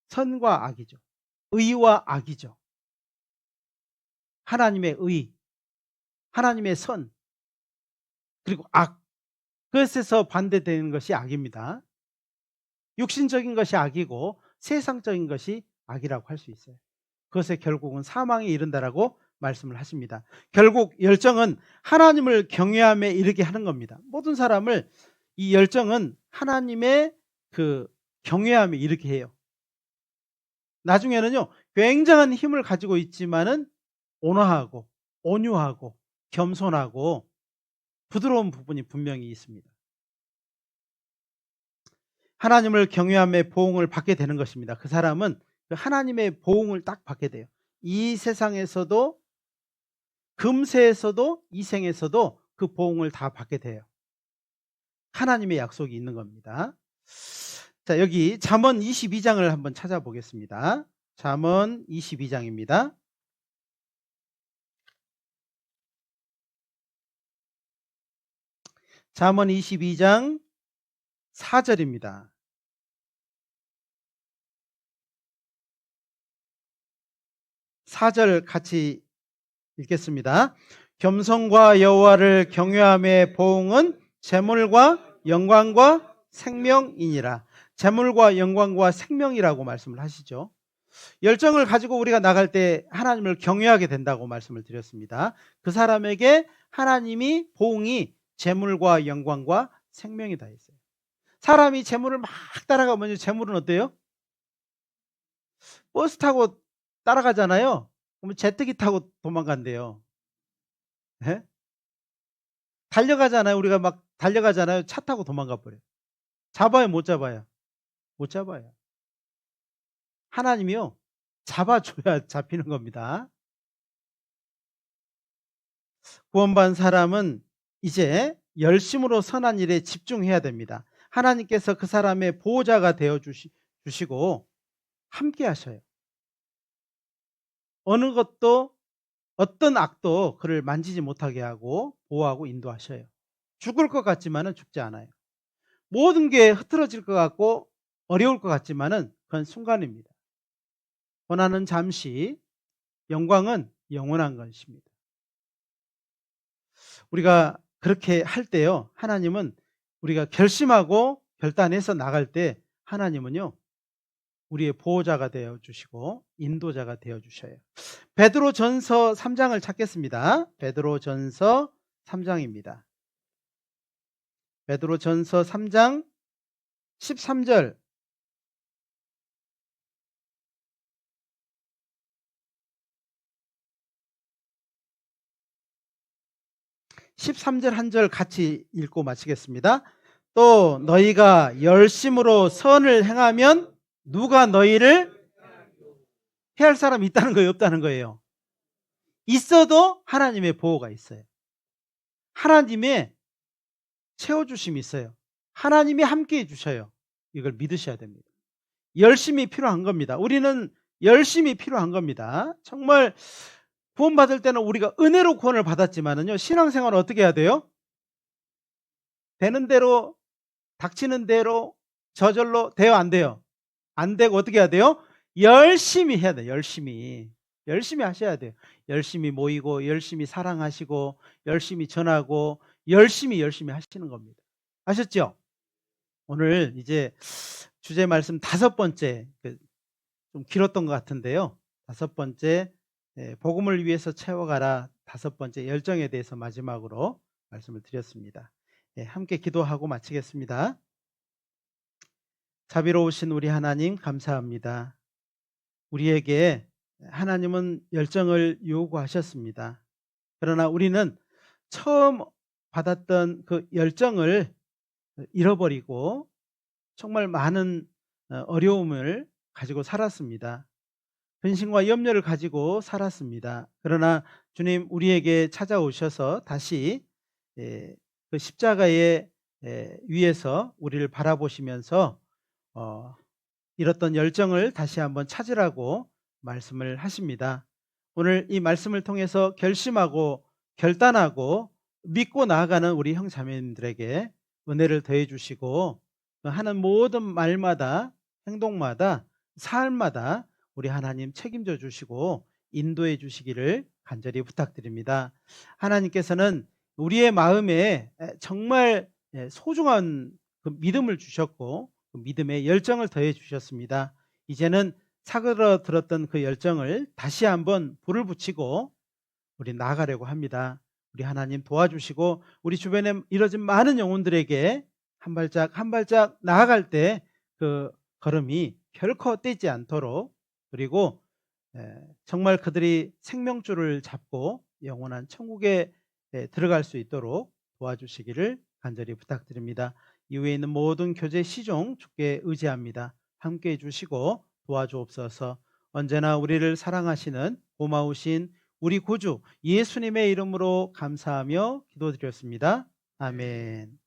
S1: 선과 악이죠. 의와 악이죠. 하나님의 의, 하나님의 선, 그리고 악. 그것에서 반대되는 것이 악입니다. 육신적인 것이 악이고 세상적인 것이 악이라고 할 수 있어요. 그것에 결국은 사망에 이른다라고 말씀을 하십니다. 결국 열정은 하나님을 경외함에 이르게 하는 겁니다. 모든 사람을 이 열정은 하나님의 그 경외함에 이르게 해요. 나중에는요, 굉장한 힘을 가지고 있지만은 온화하고 온유하고 겸손하고 부드러운 부분이 분명히 있습니다. 하나님을 경외함의 보응을 받게 되는 것입니다. 그 사람은 하나님의 보응을 딱 받게 돼요. 이 세상에서도, 금세에서도, 이 생에서도 그 보응을 다 받게 돼요. 하나님의 약속이 있는 겁니다. 자, 여기 잠언 22장을 한번 찾아보겠습니다. 잠언 22장입니다. 잠언 22장 4절입니다. 4절 같이 읽겠습니다. 겸손과 여호와를 경외함의 보응은 재물과 영광과 생명이니라. 재물과 영광과 생명이라고 말씀을 하시죠. 열정을 가지고 우리가 나갈 때 하나님을 경외하게 된다고 말씀을 드렸습니다. 그 사람에게 하나님이 보응이 재물과 영광과 생명이 다 있어요. 사람이 재물을 막 따라가면 재물은 어때요? 버스 타고 따라가잖아요. 그러면 제트기 타고 도망간대요. 네? 달려가잖아요. 우리가 막 달려가잖아요. 차 타고 도망가 버려요. 잡아요, 못 잡아요? 못 잡아요. 하나님이요, 잡아줘야 잡히는 겁니다. 구원받은 사람은 이제 열심으로 선한 일에 집중해야 됩니다. 하나님께서 그 사람의 보호자가 되어 주시고 함께 하셔요. 어느 것도 어떤 악도 그를 만지지 못하게 하고 보호하고 인도하셔요. 죽을 것 같지만은 죽지 않아요. 모든 게 흐트러질 것 같고 어려울 것 같지만은 그건 순간입니다. 고난은 잠시, 영광은 영원한 것입니다. 우리가 그렇게 할 때요, 하나님은 우리가 결심하고 결단해서 나갈 때 하나님은요, 우리의 보호자가 되어 주시고 인도자가 되어 주셔요. 베드로전서 3장을 찾겠습니다. 베드로전서 3장입니다. 베드로전서 3장 13절. 13절 한 절 같이 읽고 마치겠습니다. 또 너희가 열심으로 선을 행하면 누가 너희를 해할 사람이 있다는 거예요, 없다는 거예요? 있어도 하나님의 보호가 있어요. 하나님의 채워주심이 있어요. 하나님이 함께해 주셔요. 이걸 믿으셔야 됩니다. 열심히 필요한 겁니다. 우리는 열심히 필요한 겁니다. 정말 구원받을 때는 우리가 은혜로 구원을 받았지만은요, 신앙생활은 어떻게 해야 돼요? 되는 대로, 닥치는 대로, 저절로 돼요, 안 돼요? 안 되고 어떻게 해야 돼요? 열심히 해야 돼요. 열심히 하셔야 돼요. 열심히 모이고 열심히 사랑하시고 열심히 전하고 열심히 하시는 겁니다. 아셨죠? 오늘 이제 주제 말씀 5번째, 좀 길었던 것 같은데요. 5번째, 복음을 위해서 채워가라 5번째 열정에 대해서 마지막으로 말씀을 드렸습니다. 함께 기도하고 마치겠습니다. 자비로우신 우리 하나님 감사합니다. 우리에게 하나님은 열정을 요구하셨습니다. 그러나 우리는 처음 받았던 그 열정을 잃어버리고 정말 많은 어려움을 가지고 살았습니다. 근심과 염려를 가지고 살았습니다. 그러나 주님 우리에게 찾아오셔서 다시 그 십자가의 위에서 우리를 바라보시면서 잃었던 열정을 다시 한번 찾으라고 말씀을 하십니다. 오늘 이 말씀을 통해서 결심하고 결단하고 믿고 나아가는 우리 형 자매님들에게 은혜를 더해 주시고 하는 모든 말마다 행동마다 삶마다 우리 하나님 책임져 주시고 인도해 주시기를 간절히 부탁드립니다. 하나님께서는 우리의 마음에 정말 소중한 그 믿음을 주셨고 그 믿음의 열정을 더해 주셨습니다. 이제는 사그러들었던 그 열정을 다시 한번 불을 붙이고 우리 나아가려고 합니다. 우리 하나님 도와주시고 우리 주변에 이뤄진 많은 영혼들에게 한 발짝 한 발짝 나아갈 때 그 걸음이 결코 떼지 않도록, 그리고 정말 그들이 생명줄을 잡고 영원한 천국에 들어갈 수 있도록 도와주시기를 간절히 부탁드립니다. 이후에 있는 모든 교제 시종 주께 의지합니다. 함께해 주시고 도와주옵소서. 언제나 우리를 사랑하시는 고마우신 우리 구주 예수님의 이름으로 감사하며 기도드렸습니다. 아멘.